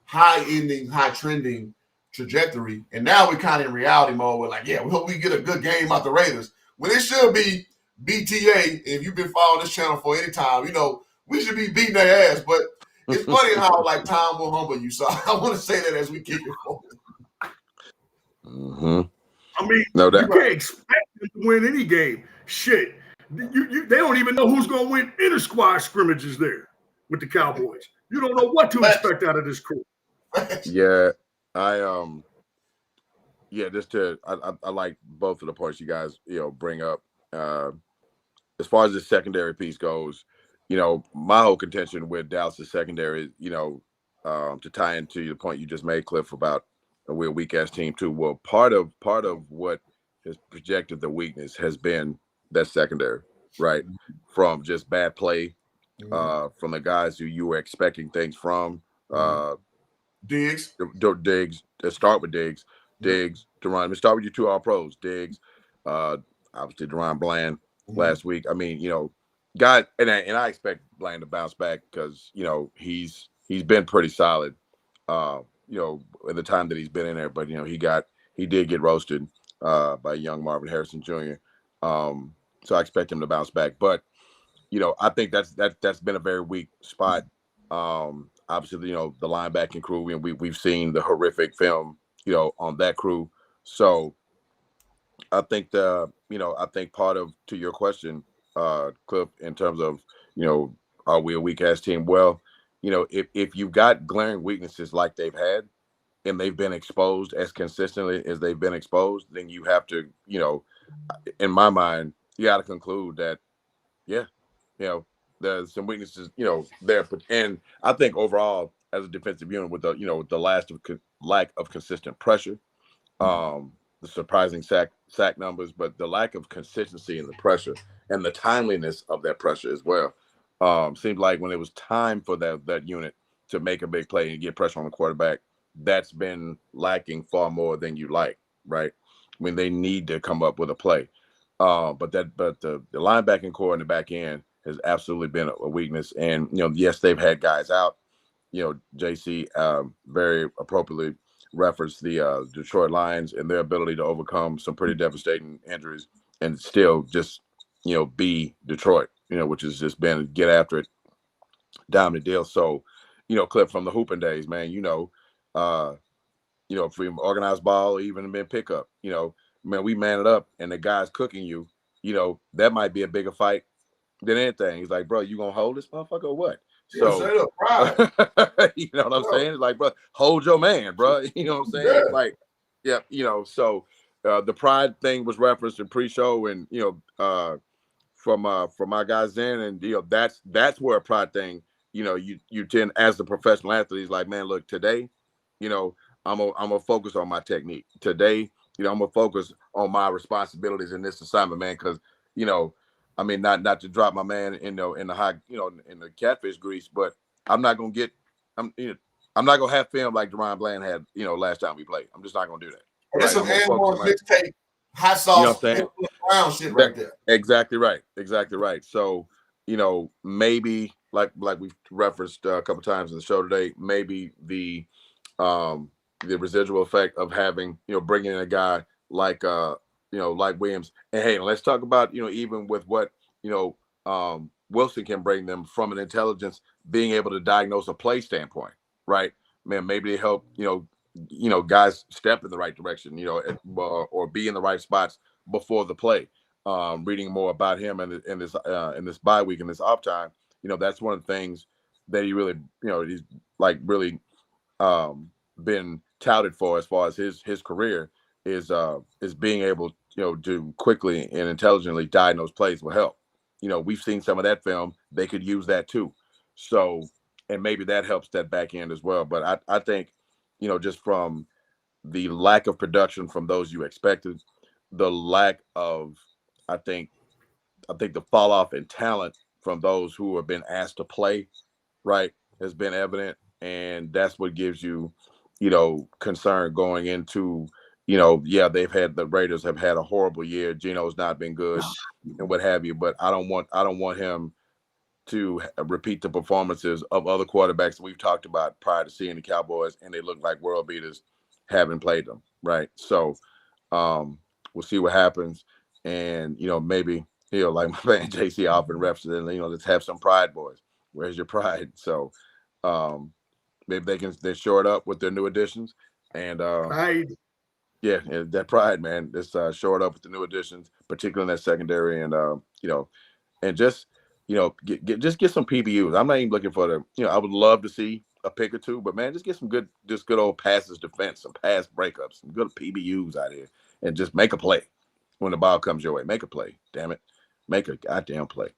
high trending trajectory. And now we're kind of in reality mode. We're like, yeah, we hope we get a good game out the Raiders. When it should be BTA, if you've been following this channel for any time, we should be beating their ass. But it's funny how, like, time will humble you. So I want to say that as we keep it forward. Mm-hmm. I mean, you can't expect them to win any game. Shit. They don't even know who's going to win inter-squad scrimmages there with the Cowboys. You don't know what to expect out of this crew. Yeah, I like both of the points you guys bring up. As far as the secondary piece goes, my whole contention with Dallas' secondary, to tie into the point you just made, Cliff, about we're a weak ass team too. Well, part of what has projected the weakness has been that secondary, right? From just bad play, from the guys who you were expecting things from. Diggs. Let's start with Diggs. Diggs, Deron. Let's start with your 2 All-Pros. Diggs, obviously Deron Bland last week. I mean, and I expect Bland to bounce back because he's been pretty solid. In the time that he's been in there, but he did get roasted by young Marvin Harrison Jr. So I expect him to bounce back. But I think that's been a very weak spot. Obviously, the linebacking crew, and we've seen the horrific film, on that crew. So I think part of, to your question, Cliff, in terms of, are we a weak ass team? Well, if you've got glaring weaknesses like they've had, and they've been exposed as consistently as they've been exposed, then you have to, in my mind, you got to conclude that, yeah, there's some weaknesses, there. And I think overall, as a defensive unit, with the lack of consistent pressure, the surprising sack numbers, but the lack of consistency in the pressure and the timeliness of that pressure as well. Seemed like when it was time for that unit to make a big play and get pressure on the quarterback, that's been lacking far more than you like, right? When they need to come up with a play. But the linebacking core in the back end has absolutely been a weakness. And, yes, they've had guys out. JC very appropriately referenced the Detroit Lions and their ability to overcome some pretty devastating injuries and still just, be Detroit, which has just been get after it, dominant deal. So, Cliff, from the hooping days, man, from organized ball, even in pickup, man, we man it up and the guy's cooking you, that might be a bigger fight than anything. He's like, bro, you gonna hold this motherfucker or what? So, you know what I'm saying? It's like, bro, hold your man, bro. You know what I'm saying? It's like, yeah, so the pride thing was referenced in pre-show, and from my guys then, and that's where a pride thing, you tend, as the professional athlete, he's like, man, look, today, I'm gonna focus on my technique. Today, I'm gonna focus on my responsibilities in this assignment, man, because I mean, not to drop my man in the high, in the catfish grease, but I'm not gonna have film like Deron Bland had, last time we played. I'm just not gonna do that. That's some Amor mixtape, hot sauce, brown shit right there. Exactly right. So, maybe like we've referenced a couple times in the show today, maybe the residual effect of having, bringing in a guy like like Williams. And hey, let's talk about, even with what, Wilson can bring them from an intelligence, being able to diagnose a play standpoint, right? Man, maybe they help, guys step in the right direction, or be in the right spots before the play. Reading more about him in this bye week, in this off time, that's one of the things that he really, he's like really been touted for as far as his career is being able to quickly and intelligently diagnose plays will help. We've seen some of that film. They could use that too. So, and maybe that helps that back end as well. But I think, just from the lack of production from those you expected, the lack of, I think the fall off in talent from those who have been asked to play, right, has been evident. And that's what gives you, concern going into, the Raiders have had a horrible year. Geno's not been good and what have you, but I don't want him to repeat the performances of other quarterbacks that we've talked about prior to seeing the Cowboys, and they look like world beaters having played them, right? So we'll see what happens. And, maybe, like my man JC often references, let's have some pride, boys. Where's your pride? So maybe they shore it up with their new additions. And pride. Yeah, that pride, man. It's shore it up with the new additions, particularly in that secondary. And, and just, get some PBUs. I'm not even looking for I would love to see a pick or two, but man, just get some good old passes defense, some pass breakups, some good PBUs out here, and just make a play when the ball comes your way. Make a play, damn it, make a goddamn play.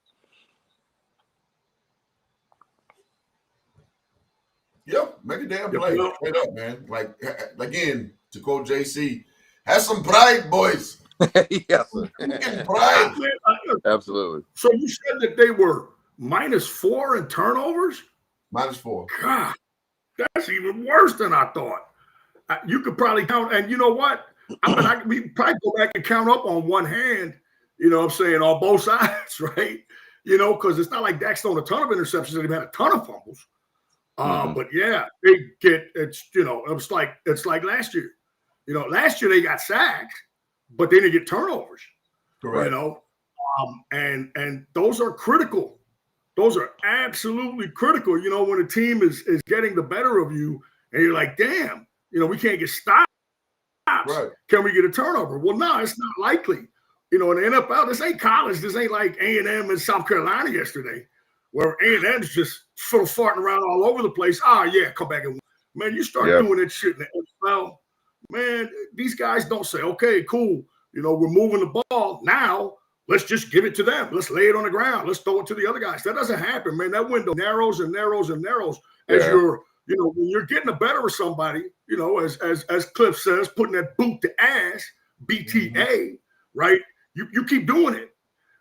Yep, make a damn play. Straight up, man. Like, again, to quote JC, have some pride, boys. Yes, sir. Pride. Absolutely. So you said that they were -4 in turnovers? -4. God, that's even worse than I thought. You could probably count, and you know what? We probably go back and count up on one hand, what I'm saying, on both sides, right? Because it's not like Dak's thrown a ton of interceptions and he had a ton of fumbles. But yeah, they get it's like last year. Last year they got sacked, but they didn't get turnovers. Correct. And those are critical. Those are absolutely critical. When a team is getting the better of you, and you're like, damn, we can't get stops. Right. Can we get a turnover? Well, no, it's not likely. In the NFL, this ain't college. This ain't like A&M in South Carolina yesterday, where A&M's just sort of farting around all over the place. Yeah, come back and win. Man, you start doing that shit in the NFL, man, these guys don't say, okay, cool, we're moving the ball. Now, let's just give it to them. Let's lay it on the ground. Let's throw it to the other guys. That doesn't happen, man. That window narrows and narrows and narrows as you're, when you're getting the better of somebody, as Cliff says, putting that boot to ass, BTA, right? You keep doing it,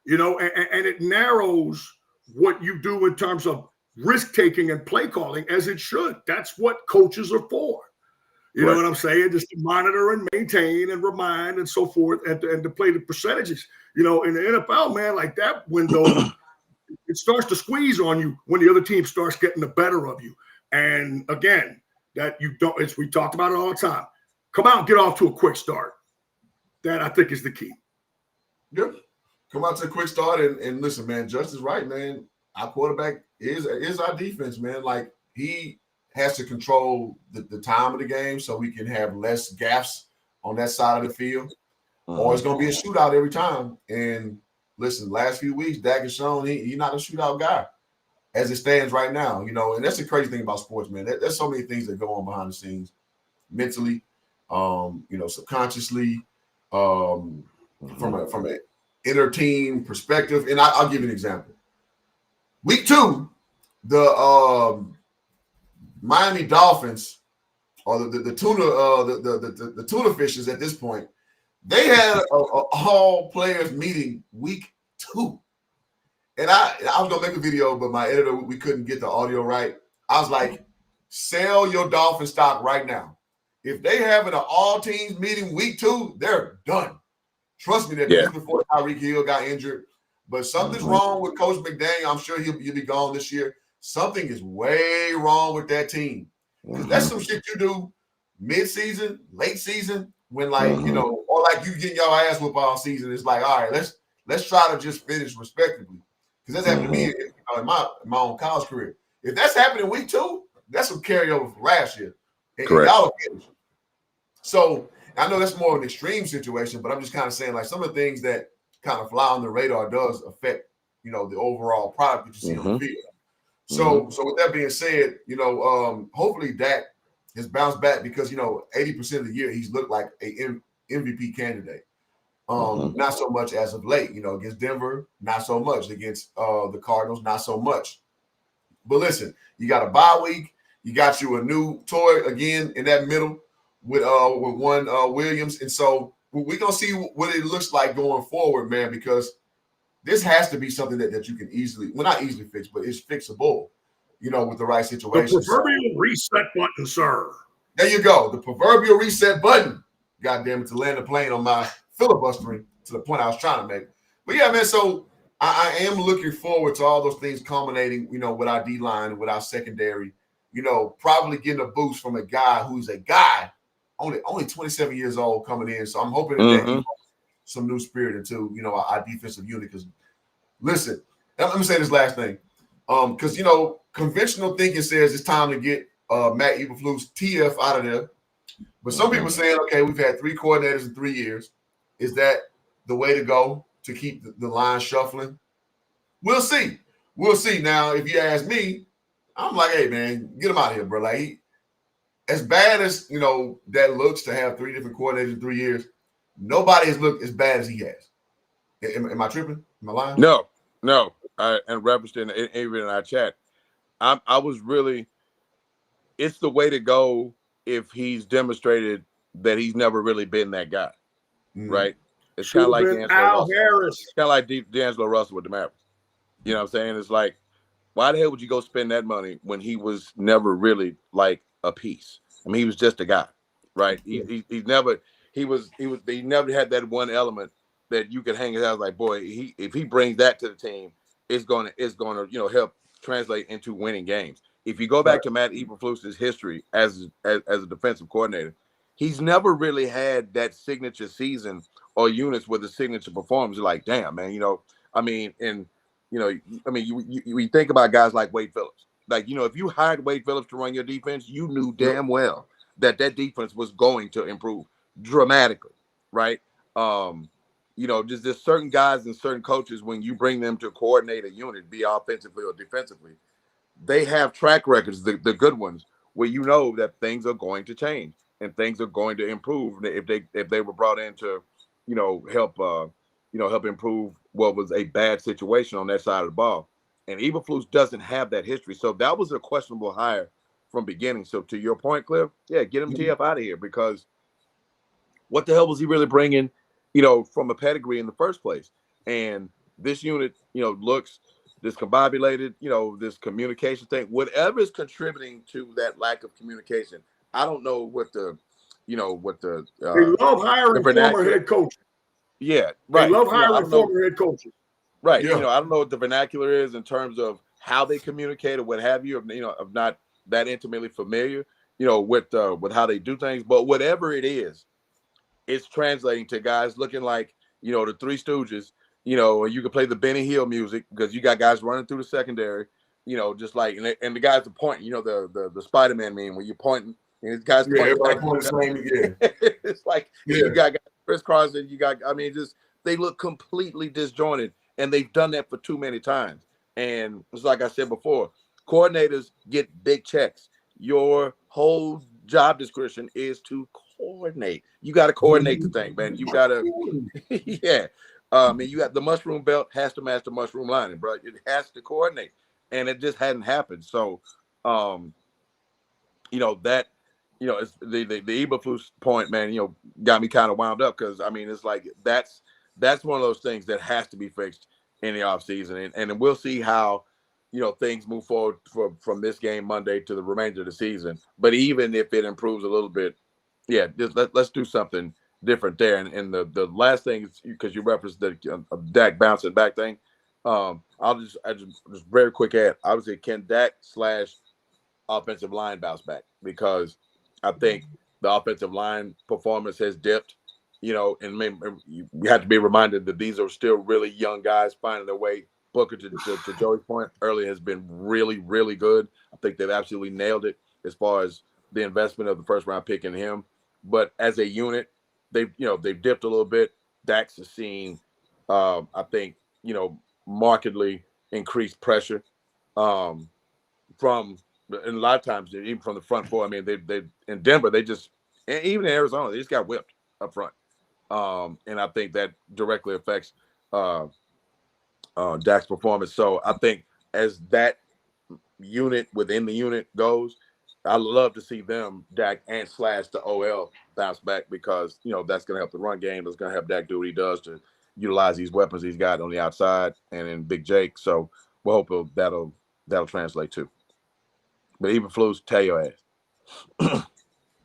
and it narrows what you do in terms of risk-taking and play calling, as it should. That's what coaches are for. You know what I'm saying? Just to monitor and maintain and remind and so forth, and to play the percentages. In the NFL, man, like that window, it starts to squeeze on you when the other team starts getting the better of you. And again, that you don't, we talked about it all the time. Come out and get off to a quick start. That I think is the key. Yep. Come out to a quick start and listen, man, Justin's right, man. Our quarterback is our defense, man. Like, he has to control the time of the game so we can have less gaps on that side of the field, or it's going to be a shootout every time. And listen, last few weeks, Dak has shown he's not a shootout guy as it stands right now, and that's the crazy thing about sports, man. There's so many things that go on behind the scenes mentally, subconsciously, from an inner team perspective. And I'll give you an example. Week 2, the Miami Dolphins, or the tuna the tuna fishes at this point, they had a all players meeting week 2, and I was gonna make a video, but my editor, we couldn't get the audio right. I was like, sell your Dolphin stock right now. If they having an all teams meeting week 2, they're done. Trust me, that was before Tyreek Hill got injured. But something's wrong with Coach McDaniel. I'm sure he'll be gone this year. Something is way wrong with that team. That's some shit you do mid-season, late season, when or like you getting your ass whooped all season. It's like, all right, let's try to just finish respectively. Because that's happened to me in my own college career. If that's happening week 2, that's some carryover from last year. And y'all finish. So I know that's more of an extreme situation, but I'm just kind of saying, like, some of the things that kind of fly on the radar does affect, the overall product that you see on the field. So with that being said, hopefully Dak has bounced back, because 80% of the year he's looked like a MVP candidate. Not so much as of late, against Denver, not so much. Against the Cardinals, not so much. But listen, you got a bye week. You got you a new toy again in that middle with one Williams. And so we're going to see what it looks like going forward, man, because this has to be something that you can easily, well, not easily fix, but it's fixable, with the right situation. The proverbial reset button, sir. There you go. The proverbial reset button. God damn it, to land the plane on my filibustering to the point I was trying to make. But yeah, man, so I am looking forward to all those things culminating, with our D-line, with our secondary, probably getting a boost from a guy who's a guy, only 27 years old coming in. So I'm hoping that he some new spirit into, our defensive unit. Because listen, let me say this last thing. Because, conventional thinking says it's time to get Matt Eberflus TF out of there. But some people saying, okay, we've had 3 coordinators in 3 years. Is that the way to go to keep the line shuffling? We'll see. We'll see. Now, if you ask me, I'm like, hey, man, get him out of here, bro. Like, as bad as, that looks to have 3 different coordinators in 3 years, nobody has looked as bad as he has. Am I tripping? Am I lying? No. And referenced even in our chat, I was really, it's the way to go if he's demonstrated that he's never really been that guy, right? It's kind of like Al Harris. It's kind of like D'Angelo Russell with the Mavericks. You know what I'm saying? It's like, why the hell would you go spend that money when he was never really like a piece? I mean, he was just a guy, right? He never had that one element that you could hang his out like, boy, if he brings that to the team, it's gonna help translate into winning games. If you go back to Matt Eberflus's history as a defensive coordinator, he's never really had that signature season or units with a signature performance. You're like, damn, man, you think about guys like Wade Phillips. Like, if you hired Wade Phillips to run your defense, you knew damn well that defense was going to improve dramatically, right? Just there's certain guys and certain coaches, when you bring them to coordinate a unit, be offensively or defensively, they have track records, the good ones, where that things are going to change and things are going to improve if they were brought in to, help improve what was a bad situation on that side of the ball. And Eberflus doesn't have that history, so that was a questionable hire from beginning. So to your point, Cliff, yeah, get him TF out of here, because what the hell was he really bringing, from a pedigree in the first place? And this unit, looks discombobulated, this communication thing, whatever is contributing to that lack of communication. I don't know what they love hiring former head coaches. Yeah, right. They love hiring former head coaches. Right. Yeah. I don't know what the vernacular is in terms of how they communicate or what have you. Of not that intimately familiar, with how they do things. But whatever it is, it's translating to guys looking like, the Three Stooges, and you can play the Benny Hill music because you got guys running through the secondary, just like, and the guys are pointing, the Spider-Man meme where you're pointing and these guys everybody pointing the same again. It's like you got crisscross and they look completely disjointed, and they've done that for too many times. And it's like I said before, coordinators get big checks. Your whole job description is to coordinate. You got to coordinate the thing, man. You got to, yeah. You got the mushroom belt has to match the mushroom lining, bro. It has to coordinate, and it just hadn't happened. So, it's the Eberflus point, man. Got me kind of wound up because it's like that's one of those things that has to be fixed in the offseason, and we'll see how things move forward from this game Monday to the remainder of the season. But even if it improves a little bit, yeah, let's do something different there. And the last thing is, because you referenced the Dak bouncing back thing, I just very quick add. I would say, can Dak / offensive line bounce back? Because I think the offensive line performance has dipped. And we have to be reminded that these are still really young guys finding their way. Booker, to Joey's point earlier, has been really, really good. I think they've absolutely nailed it as far as the investment of the first round pick in him. But as a unit, they've dipped a little bit. Dax has seen, I think, markedly increased pressure from, and a lot of times even from the front four. They in Denver, and even in Arizona, they just got whipped up front. And I think that directly affects Dak's performance. So I think as that unit within the unit goes, I love to see them, Dak and Slash, the OL, bounce back because that's going to help the run game. That's going to help Dak do what he does to utilize these weapons he's got on the outside and in Big Jake. So we'll hope that'll translate too. But even Flus, tell your ass.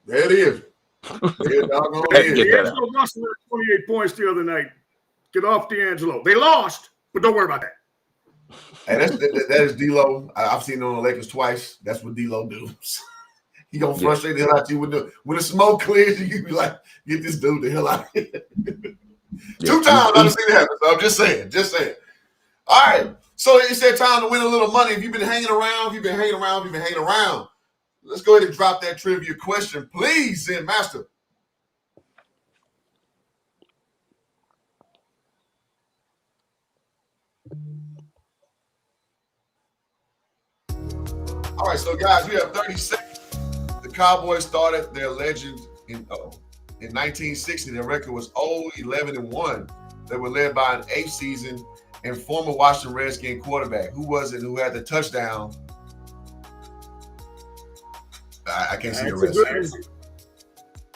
There it is. There doggone it is. D'Angelo Russell had 28 points the other night. Get off D'Angelo. They lost, but don't worry about that. Hey, that is D-Lo. I've seen it on the Lakers twice. That's what D-Lo do. He gonna frustrate the hell out of you when the smoke clears. You be like, get this dude the hell out of here. 2 times I've seen it happen. So I'm just saying. All right. So it's that time to win a little money. If you've been hanging around, let's go ahead and drop that trivia question, please, Zen Master. All right, so guys, we have 30 seconds. The Cowboys started their legend in 1960. Their record was 0-11-1. They were led by an 8th season and former Washington Redskin quarterback. Who was it who had the touchdown? I can't see the rest.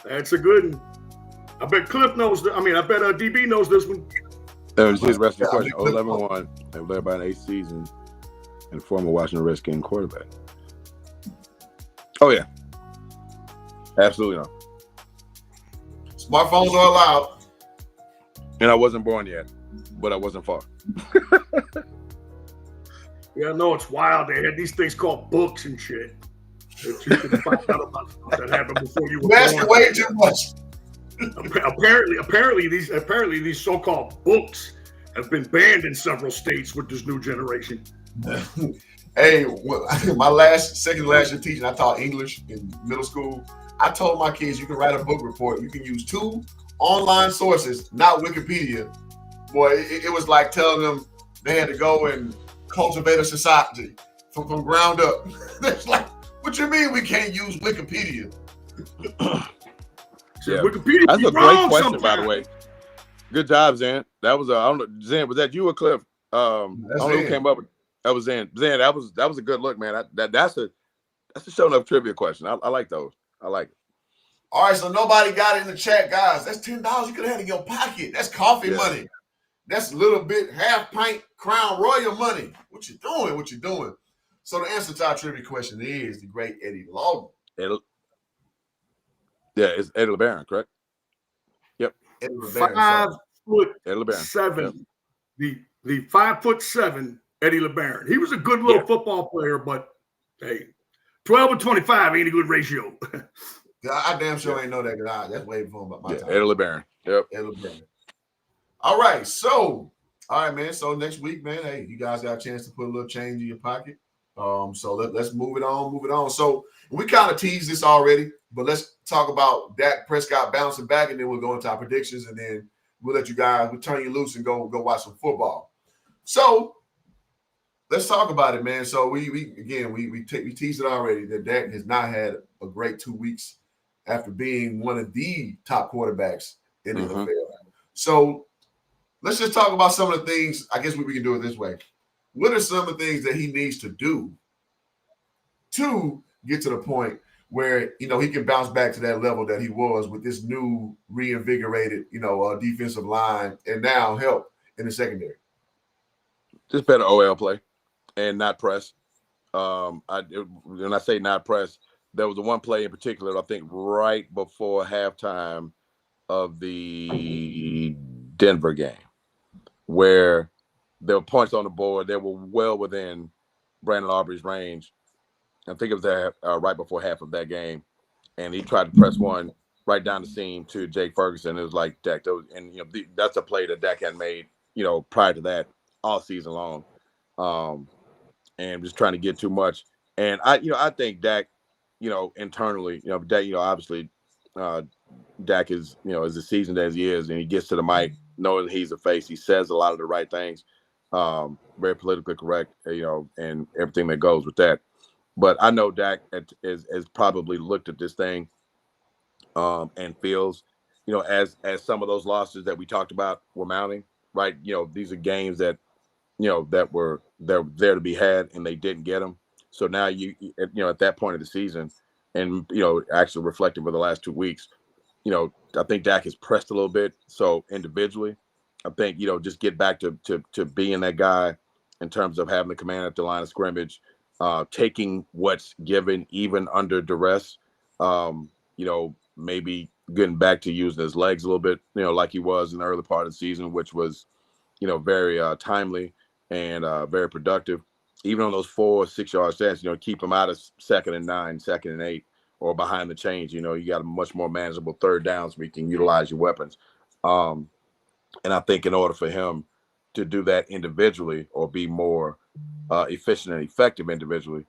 That's a good one. I bet Cliff knows that. I bet DB knows this one. That was his rest of the question. 0-11-1. They were led by an 8th season and former Washington Redskin quarterback. Oh, yeah. Absolutely not. Smartphones are allowed. And I wasn't born yet, but I wasn't far. Yeah, no, it's wild. They had these things called books and shit. That you could find out about stuff that happened before you were born. Way too much. Apparently these so-called books have been banned in several states with this new generation. Hey, my second to last year teaching, I taught English in middle school. I told my kids you can write a book report. You can use 2 online sources, not Wikipedia. Boy, it was like telling them they had to go and cultivate a society from ground up. It's like, what you mean we can't use Wikipedia? Yeah. Wikipedia That's a great question, by the way. Good job, Zen. That was I don't know, Zen, was that you or Cliff? I don't know who came up with that. Was Zen. Zen, that was a good look, man. That's a show enough trivia question. I like those. I like it. All right, so nobody got it in the chat, guys. That's $10 you could have had in your pocket. That's coffee money. That's a little bit half pint Crown Royal money. What you doing? So the answer to our trivia question is the great Eddie Lawton. It's Eddie LeBaron, correct? Yep. Eddie LeBaron, 5'7". Yep. The 5'7" Eddie LeBaron. He was a good little football player, but hey, 12-25 ain't a good ratio. I damn sure ain't know that because that's way before my time. Eddie LeBaron. Yep. Eddie LeBaron. All right, man. So next week, man, hey, you guys got a chance to put a little change in your pocket. So let's move it on. So we kind of teased this already, but let's talk about Dak Prescott bouncing back, and then we'll go into our predictions, and then we'll turn you loose and go watch some football. So let's talk about it, man. So we teased it already that Dak has not had a great 2 weeks after being one of the top quarterbacks in the NFL. So let's just talk about some of the things. I guess we can do it this way. What are some of the things that he needs to do to get to the point where, he can bounce back to that level that he was with this new reinvigorated, defensive line and now help in the secondary? Just better OL play and not press. When I say not press, there was the one play in particular, I think right before halftime of the Denver game, where there were points on the board. They were well within Brandon Aubrey's range. I think it was right before half of that game. And he tried to press one right down the seam to Jake Ferguson. It was like Dak. That's a play that Dak had made, prior to that all season long. And just trying to get too much. And I think Dak, internally, Dak, obviously, Dak is, as seasoned as he is, and he gets to the mic knowing he's a face. He says a lot of the right things, very politically correct, and everything that goes with that. But I know Dak has probably looked at this thing and feels as some of those losses that we talked about were mounting, right? These are games that that were there to be had, and they didn't get them. So now at that point of the season, and actually reflecting for the last 2 weeks, I think Dak has pressed a little bit. So individually, I think just get back to being that guy in terms of having the command at the line of scrimmage, taking what's given even under duress. Maybe getting back to using his legs a little bit, like he was in the early part of the season, which was very timely and very productive. Even on those 4 or 6 yard stats, keep them out of 2nd and 9, 2nd and 8, or behind the chains. You got a much more manageable third downs where you can utilize your weapons. And I think in order for him to do that individually or be more efficient and effective individually,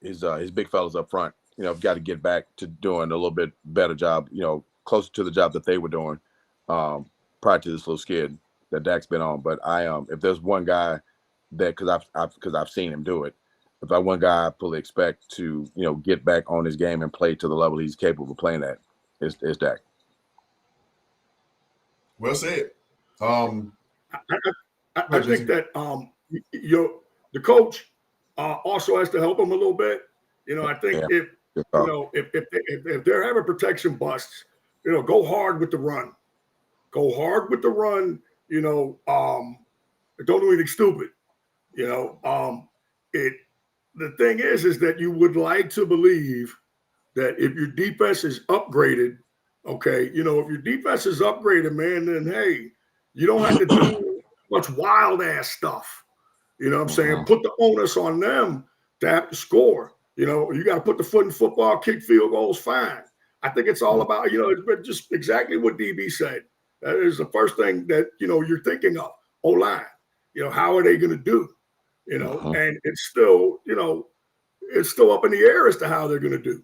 his big fellas up front, have got to get back to doing a little bit better job, closer to the job that they were doing prior to this little skid that Dak's been on. But if there's one guy that, because I've seen him do it, if I one guy I fully expect to get back on his game and play to the level he's capable of playing at, is Dak. Well said. I think that the coach also has to help him a little bit. I think if they're having protection busts, go hard with the run. Go hard with the run. Don't do anything stupid. The thing is that you would like to believe that if your defense is upgraded, okay, if your defense is upgraded, man, then hey, you don't have to do much wild ass stuff. You know what I'm saying? Put the onus on them to have to score. You got to put the foot in football, kick field goals, fine. I think it's all about, it's just exactly what DB said. That is the first thing that, you're thinking of. O-line. How are they going to do? And it's still, it's still up in the air as to how they're going to do,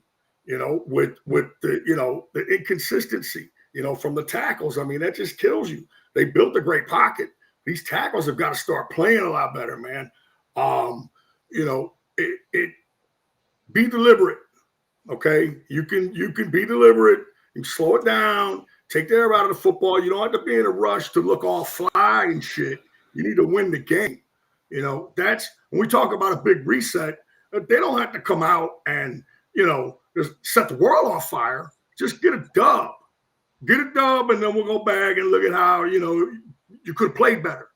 with the, the inconsistency, from the tackles. I mean, that just kills you. They built a great pocket. These tackles have got to start playing a lot better, man. Be deliberate. Okay. You can be deliberate. You can slow it down, take the air out of the football. You don't have to be in a rush to look all fly and shit. You need to win the game. That's when we talk about a big reset, they don't have to come out and, just set the world on fire. Just get a dub. Get a dub, and then we'll go back and look at how, you could have played better.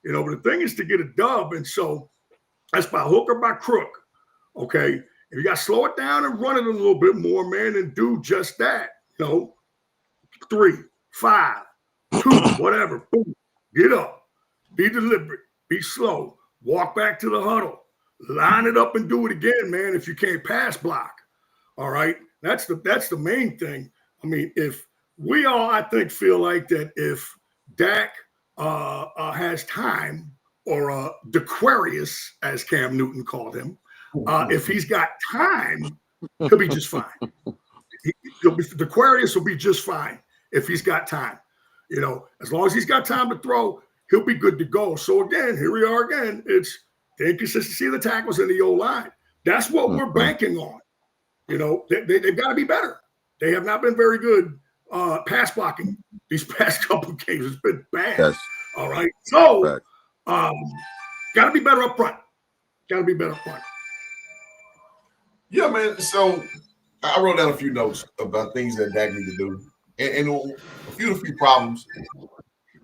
But the thing is to get a dub. And so that's by hook or by crook. Okay. If you got to slow it down and run it a little bit more, man, and do just that. 3, 5, 2, whatever. Boom. Get up. Be deliberate. Be slow. Walk back to the huddle. Line it up and do it again, man, if you can't pass block. All right? That's the main thing. I mean, if we all, I think, feel like that if Dak has time, or Dequarius, as Cam Newton called him, if he's got time, he'll be just fine. Dequarius will be just fine if he's got time. As long as he's got time to throw, he'll be good to go. So again, here we are again. It's the inconsistency of the tackles in the O-line. That's what we're banking on. They've got to be better. They have not been very good pass blocking these past couple of games. It's been bad. Yes. All right. So got to be better up front. Yeah, man. So I wrote down a few notes about things that Dak need to do. And a few problems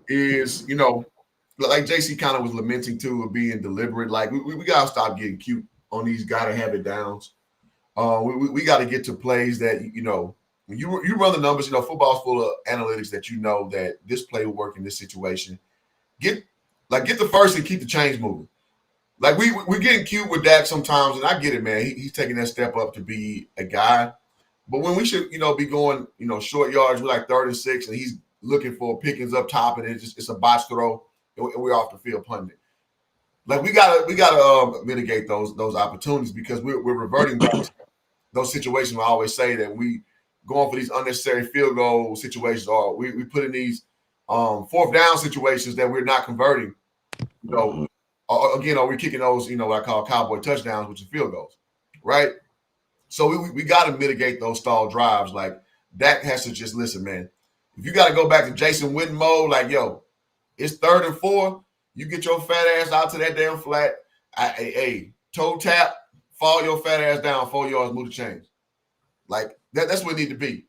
is, like JC kind of was lamenting too, of being deliberate. Like we got to stop getting cute on these gotta have it downs. We got to get to plays that, when you run the numbers, football's full of analytics that that this play will work in this situation. Get the first and keep the chains moving. Like we're getting cute with Dak sometimes, and I get it, man. He's taking that step up to be a guy. But when we should, be going, short yards, we're like 3rd and 6, and he's looking for Pickens up top, and it's a botch throw, and we're off the field punting it. Like we gotta mitigate those opportunities, because we're reverting back to those situations. I always say that we going for these unnecessary field goal situations, or we put in these 4th down situations that we're not converting. Again, we're kicking those, what I call cowboy touchdowns, which are field goals, right? So we got to mitigate those stalled drives. Like Dak has to just listen, man. If you got to go back to Jason Witten mode, like, yo, it's 3rd and 4, you get your fat ass out to that damn flat. Hey, toe tap, fall your fat ass down 4 yards, move the chains. Like, that's what it need to be.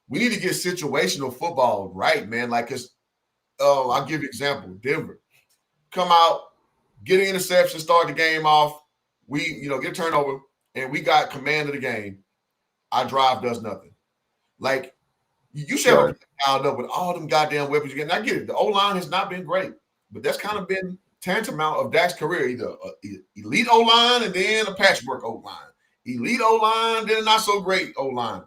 We need to get situational football right, man. Like, because I'll give you an example. Denver. Come out, get an interception, start the game off. We, get a turnover, and we got command of the game. Our drive does nothing. Like, you should have dialed up with all them goddamn weapons you get. And I get it. The O-line has not been great, but that's kind of been tantamount of Dak's career. Either elite O-line and then a patchwork O-line. Elite O-line, then a not so great O-line.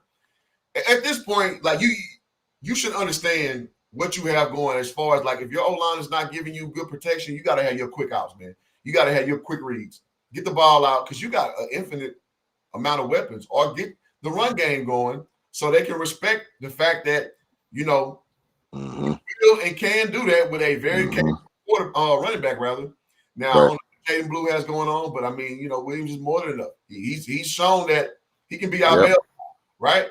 At this point, like, you should understand what you have going as far as, like, if your O-line is not giving you good protection, you got to have your quick outs, man. You got to have your quick reads. Get the ball out because you got an infinite amount of weapons, or get the run game going so they can respect the fact that, you will and can do that with a very capable running back, rather. Now, I don't know what Jaden Blue has going on, but I mean, Williams is more than enough. He's shown that he can be our bell, right?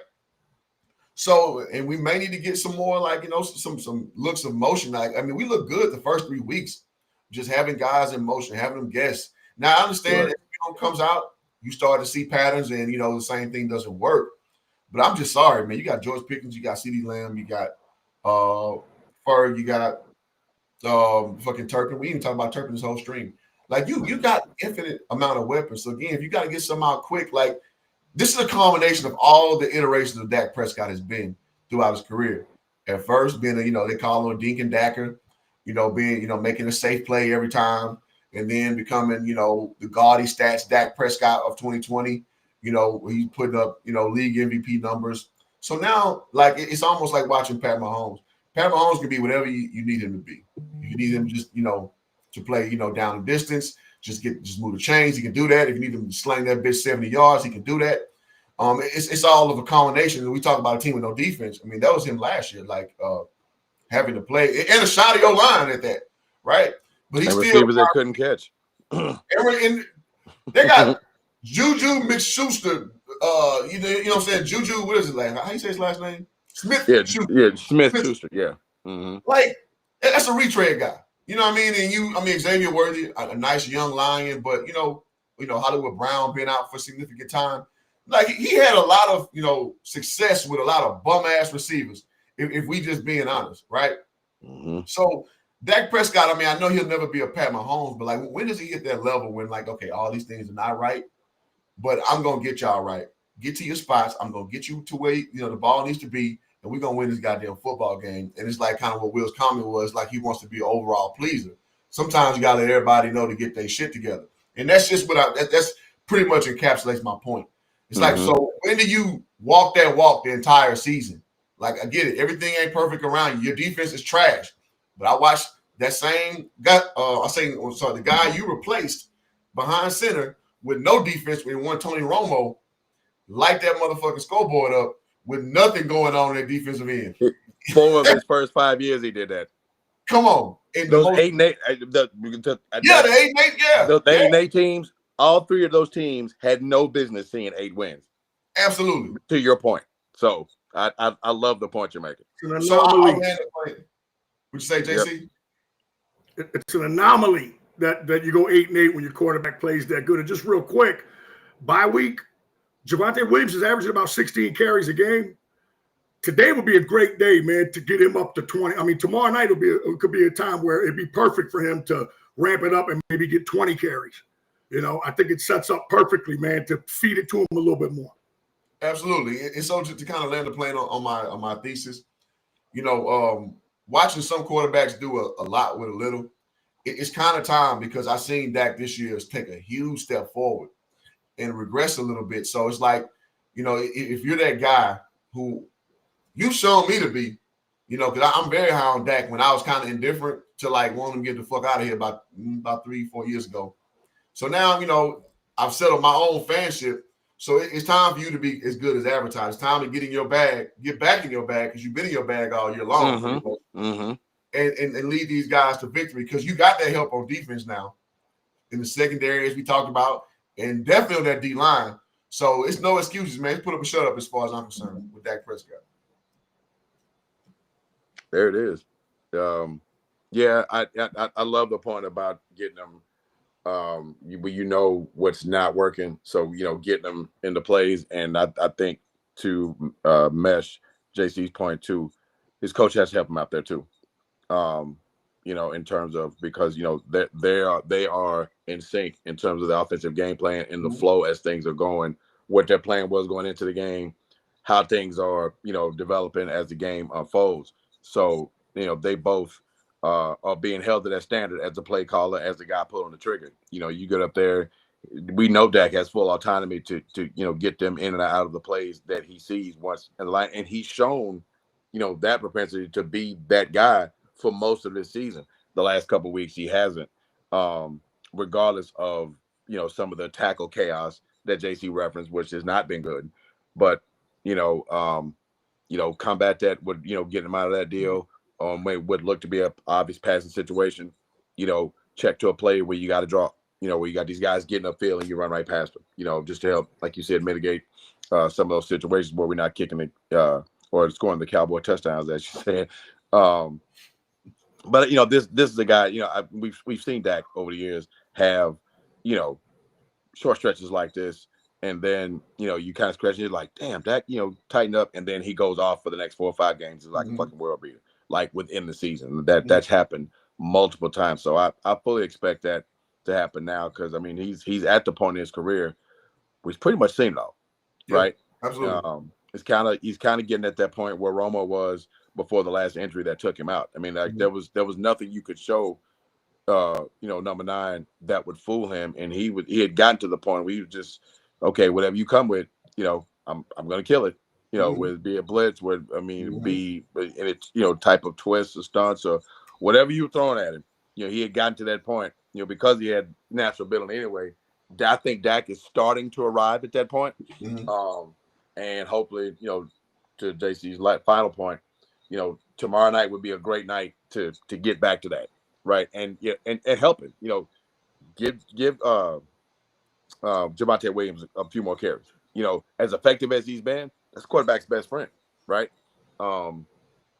So, and we may need to get some more, like, some looks of motion. Like, I mean, we look good the first 3 weeks, just having guys in motion, having them guess. Now, I understand if film comes out, you start to see patterns, and the same thing doesn't work. But I'm just sorry, man. You got George Pickens, you got CeeDee Lamb, you got Ferg, you got fucking Turpin. We even talk about Turpin this whole stream. Like, you got infinite amount of weapons. So again, if you got to get some out quick, like, this is a combination of all the iterations of Dak Prescott has been throughout his career. At first, being they call him Dink and Dacker, being making a safe play every time, and then becoming the gaudy stats Dak Prescott of 2020. He's putting up league MVP numbers. So now, like, it's almost like watching Pat Mahomes. Pat Mahomes can be whatever you need him to be. You need him just to play down the distance. Just move the chains. He can do that. If you need him to sling that bitch 70 yards, he can do that. It's all of a combination. We talk about a team with no defense. I mean, that was him last year, like having to play and a shot of your line at that, right? But he's still receivers that couldn't catch. And they got Juju McSchuster. You know what I'm saying? Juju, what is his last name? How you say his last name? Smith. Smith-Schuster. Yeah. Mm-hmm. Like, that's a retread guy. You know what I mean? And Xavier Worthy, a nice young lion, but Hollywood Brown been out for significant time. Like, he had a lot of success with a lot of bum ass receivers. If we just being honest, right? Mm-hmm. So Dak Prescott, I mean, I know he'll never be a Pat Mahomes, but like, when does he hit that level when, like, okay, all these things are not right, but I'm gonna get y'all right. Get to your spots. I'm gonna get you to where the ball needs to be, and we're gonna win this goddamn football game. And it's like kind of what Will's comment was, like, he wants to be an overall pleaser. Sometimes you gotta let everybody know to get their shit together, and that's just that's pretty much encapsulates my point. It's like, so when do you walk that walk the entire season? Like, I get it, everything ain't perfect around you. Your defense is trash, but I watched that same guy. The guy you replaced behind center with no defense when one Tony Romo light that motherfucking scoreboard up with nothing going on in the defensive end. 4 of his first 5 years, he did that. Come on. And those 8 and 8. The 8 and 8, yeah. The 8 and 8 teams, all 3 of those teams had no business seeing 8 wins. Absolutely. To your point. So I love the point you're making. So would you say, JC? Yep. It's an anomaly that you go 8 and 8 when your quarterback plays that good. And just real quick, bye week, Javonte Williams is averaging about 16 carries a game. Today would be a great day, man, to get him up to 20. I mean, tomorrow night could be a time where it'd be perfect for him to ramp it up and maybe get 20 carries. I think it sets up perfectly, man, to feed it to him a little bit more. Absolutely. And so to kind of land the plane on my thesis, watching some quarterbacks do a lot with a little, it's kind of time, because I've seen Dak this year take a huge step forward and regress a little bit. So it's like, if you're that guy who you've shown me to be, because I'm very high on Dak when I was kind of indifferent to, like, wanting to get the fuck out of here about 3-4 years ago. So now, I've settled my own fanship. So it's time for you to be as good as advertised. It's time to get back in your bag, because you've been in your bag all year long. And lead these guys to victory, because you got that help on defense now in the secondary, as we talked about, and definitely on that D-line. So it's no excuses, man. Put up a shut up as far as I'm concerned with Dak Prescott. There it is. Yeah, I love the point about getting them. You know what's not working, so getting them into plays, and I think to mesh JC's point too, his coach has to help him out there too. Um, in terms of because they are in sync in terms of the offensive game plan and the flow as things are going, what their plan was going into the game, how things are developing as the game unfolds. So they both are being held to that standard as the play caller, as the guy pulling the trigger. You get up there. We know Dak has full autonomy to get them in and out of the plays that he sees once in the line, and he's shown that propensity to be that guy for most of this season. The last couple of weeks he hasn't, regardless of some of the tackle chaos that JC referenced, which has not been good. But combat that would getting him out of that deal would look to be a obvious passing situation. Check to a play where you got to draw. Where you got these guys getting upfield and you run right past them. Just to help, like you said, mitigate some of those situations where we're not kicking it or scoring the Cowboy touchdowns, as you said. But this is a guy. We've seen Dak over the years have short stretches like this, and then you kind of scratch it like, damn, Dak, tighten up, and then he goes off for the next 4 or 5 games. It's like a fucking world beater, like within the season. That's happened multiple times. So I fully expect that to happen now because he's at the point in his career where he's pretty much seen it all, right? Absolutely. He's kind of getting at that point where Romo was before the last injury that took him out. There was nothing you could show number 9 that would fool him, and he had gotten to the point where he was just, okay, whatever you come with, I'm gonna kill it, whether it be a blitz, be in its type of twist or stunts or whatever you were throwing at him. He had gotten to that point, because he had natural ability anyway. I think Dak is starting to arrive at that point. And hopefully, to JC's final point, tomorrow night would be a great night to get back to that. Right. And help him, give Javonte Williams a few more carries. As effective as he's been, that's quarterback's best friend. Right.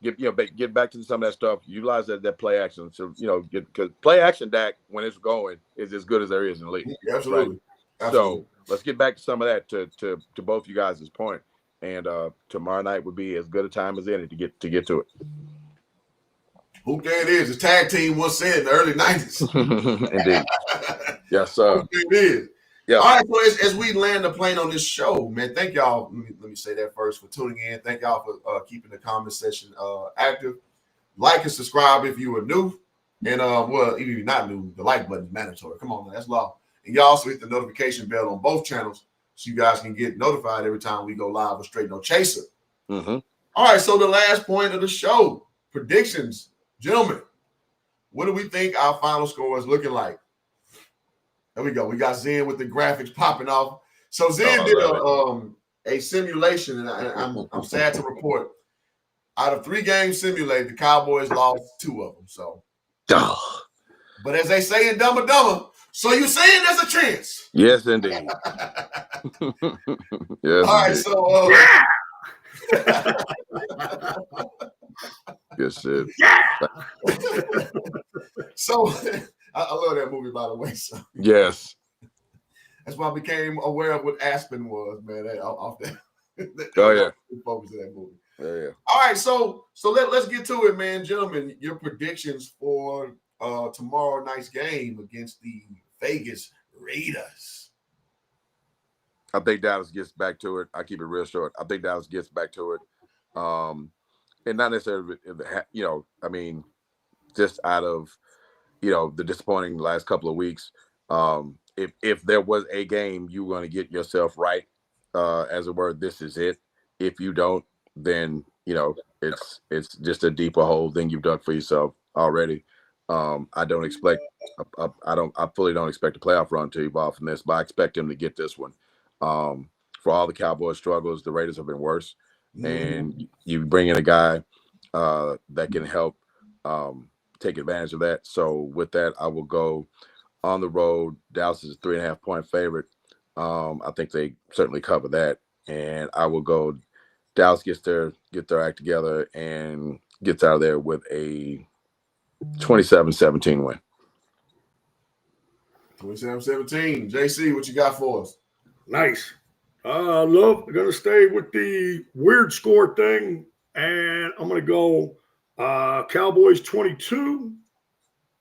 Get back to some of that stuff. Utilize that play action. So, because play action, Dak, when it's going, is as good as there is in the league. Absolutely. Right? So let's get back to some of that to both you guys' point. And tomorrow night would be as good a time as any to get to it. Who there it is? The tag team was said in the early 90s. Indeed. Yes, sir. Who there it is. Yeah. All right, so as we land the plane on this show, man, thank y'all. Let me say that first for tuning in. Thank y'all for keeping the comment section active. Like and subscribe if you are new. And, even if you're not new, the like button is mandatory. Come on, man, that's law. And y'all also hit the notification bell on both channels so you guys can get notified every time we go live with Straight No Chaser. All right, so the last point of the show, predictions. Gentlemen, what do we think our final score is looking like? There we go. We got Zen with the graphics popping off. So Zen did a simulation, and I'm sad to report, out of 3 games simulated, the Cowboys lost 2 of them. So, but as they say in Dumb and Dumber, so you saying there's a chance? Yes, indeed. Yes. All right, indeed. so Good shit. Yeah. So I love that movie, by the way. So yes, that's why I became aware of what Aspen was, man. Off that. Oh yeah. Focus of that movie. Yeah. All right, so let's get to it, man, gentlemen. Your predictions for tomorrow night's game against the Vegas Raiders. I think Dallas gets back to it. I keep it real short. I think Dallas gets back to it. And not necessarily, just out of, the disappointing last couple of weeks. If there was a game you want to get yourself right, as it were, this is it. If you don't, then, it's just a deeper hole than you've dug for yourself already. I don't expect, I fully don't expect a playoff run to evolve from this, but I expect them to get this one. For all the Cowboys struggles, the Raiders have been worse. And you bring in a guy that can help take advantage of that. So with that, I will go on the road. Dallas is a 3.5-point favorite. I think they certainly cover that, and I will go. Dallas get their act together and gets out of there with a 27-17 win. 27-17. JC, what you got for us? Nice. Love, going to stay with the weird score thing, and I'm going to go Cowboys 22,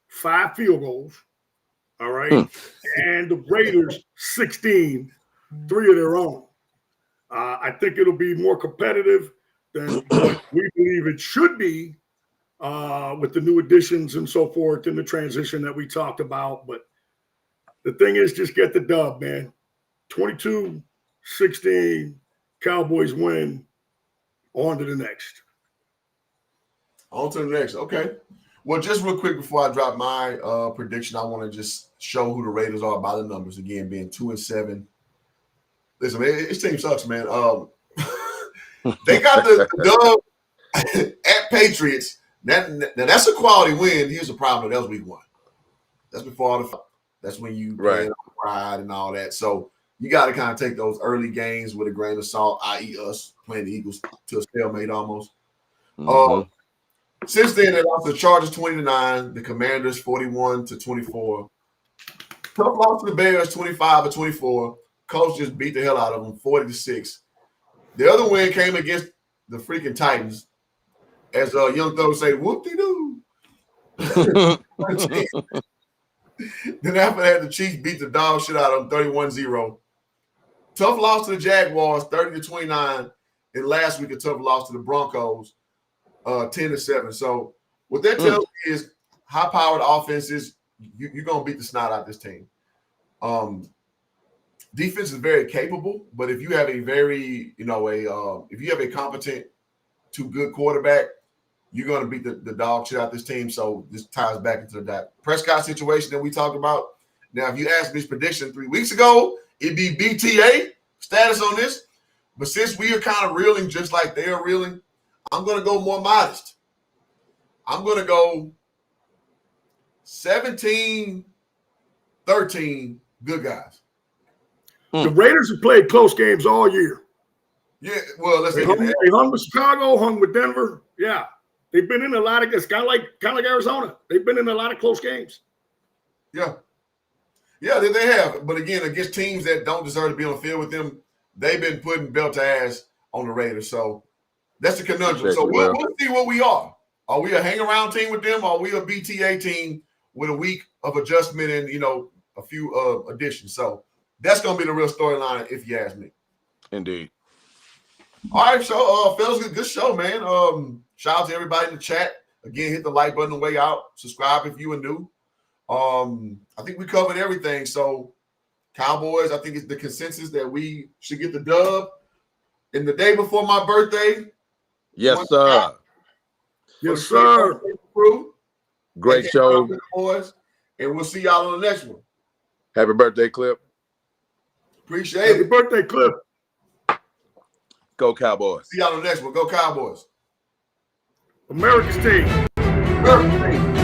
5 field goals. All right. And the Raiders 16, 3 of their own. I think it'll be more competitive than what we believe it should be with the new additions and so forth in the transition that we talked about. But the thing is, just get the dub, man. 22-16, Cowboys win. On to the next. On to the next. Okay. Well, just real quick before I drop my prediction, I want to just show who the Raiders are by the numbers. Again, being 2-7. Listen, man, this team sucks, man. They got the dub at Patriots. Now that's a quality win. Here's the problem. That was week 1. That's before all the. That's when you play on pride and all that. So you got to kind of take those early games with a grain of salt, i.e., us playing the Eagles to a stalemate almost. Since then, they lost the Chargers 20-9, the Commanders 41-24. Tough loss to the Bears 25-24. Colts just beat the hell out of them 40-6. The other win came against the freaking Titans. As Young Thug say, whoop-de-doo. Then after that, the Chiefs beat the dog shit out of them 31-0. Tough loss to the Jaguars 30-29. And last week, a tough loss to the Broncos 10-7. So what that tells me is high-powered offenses, you're going to beat the snot out of this team. Defense is very capable, but if you have a very, if you have a competent to good quarterback, you're going to beat the dog shit out of this team. So this ties back into the Dak Prescott situation that we talked about. Now, if you asked me this prediction 3 weeks ago, it'd be BTA status on this. But since we are kind of reeling just like they are reeling, I'm going to go more modest. I'm going to go 17-13 good guys. The Raiders have played close games all year. Yeah, well, they hung with Chicago, hung with Denver. Yeah, they've been in a lot of. It's kind of like Arizona. They've been in a lot of close games. Yeah, they have. But again, against teams that don't deserve to be on the field with them, they've been putting belt to ass on the Raiders. So that's the conundrum. So we'll see what we are. Are we a hang-around team with them? Or are we a BTA team with a week of adjustment and a few additions? So that's going to be the real storyline, if you ask me. Indeed. All right, so fellas, good show, man. Shout out to everybody in the chat. Again, hit the like button on the way out. Subscribe if you are new. I think we covered everything. So Cowboys, I think it's the consensus that we should get the dub. In the day before my birthday. Yes, sir. Yes, sir. Great show. Boys, and we'll see y'all on the next one. Happy birthday, Clip. Appreciate it. Happy birthday, Clip. Go Cowboys. See y'all on the next one. Go Cowboys. America's team. America's team.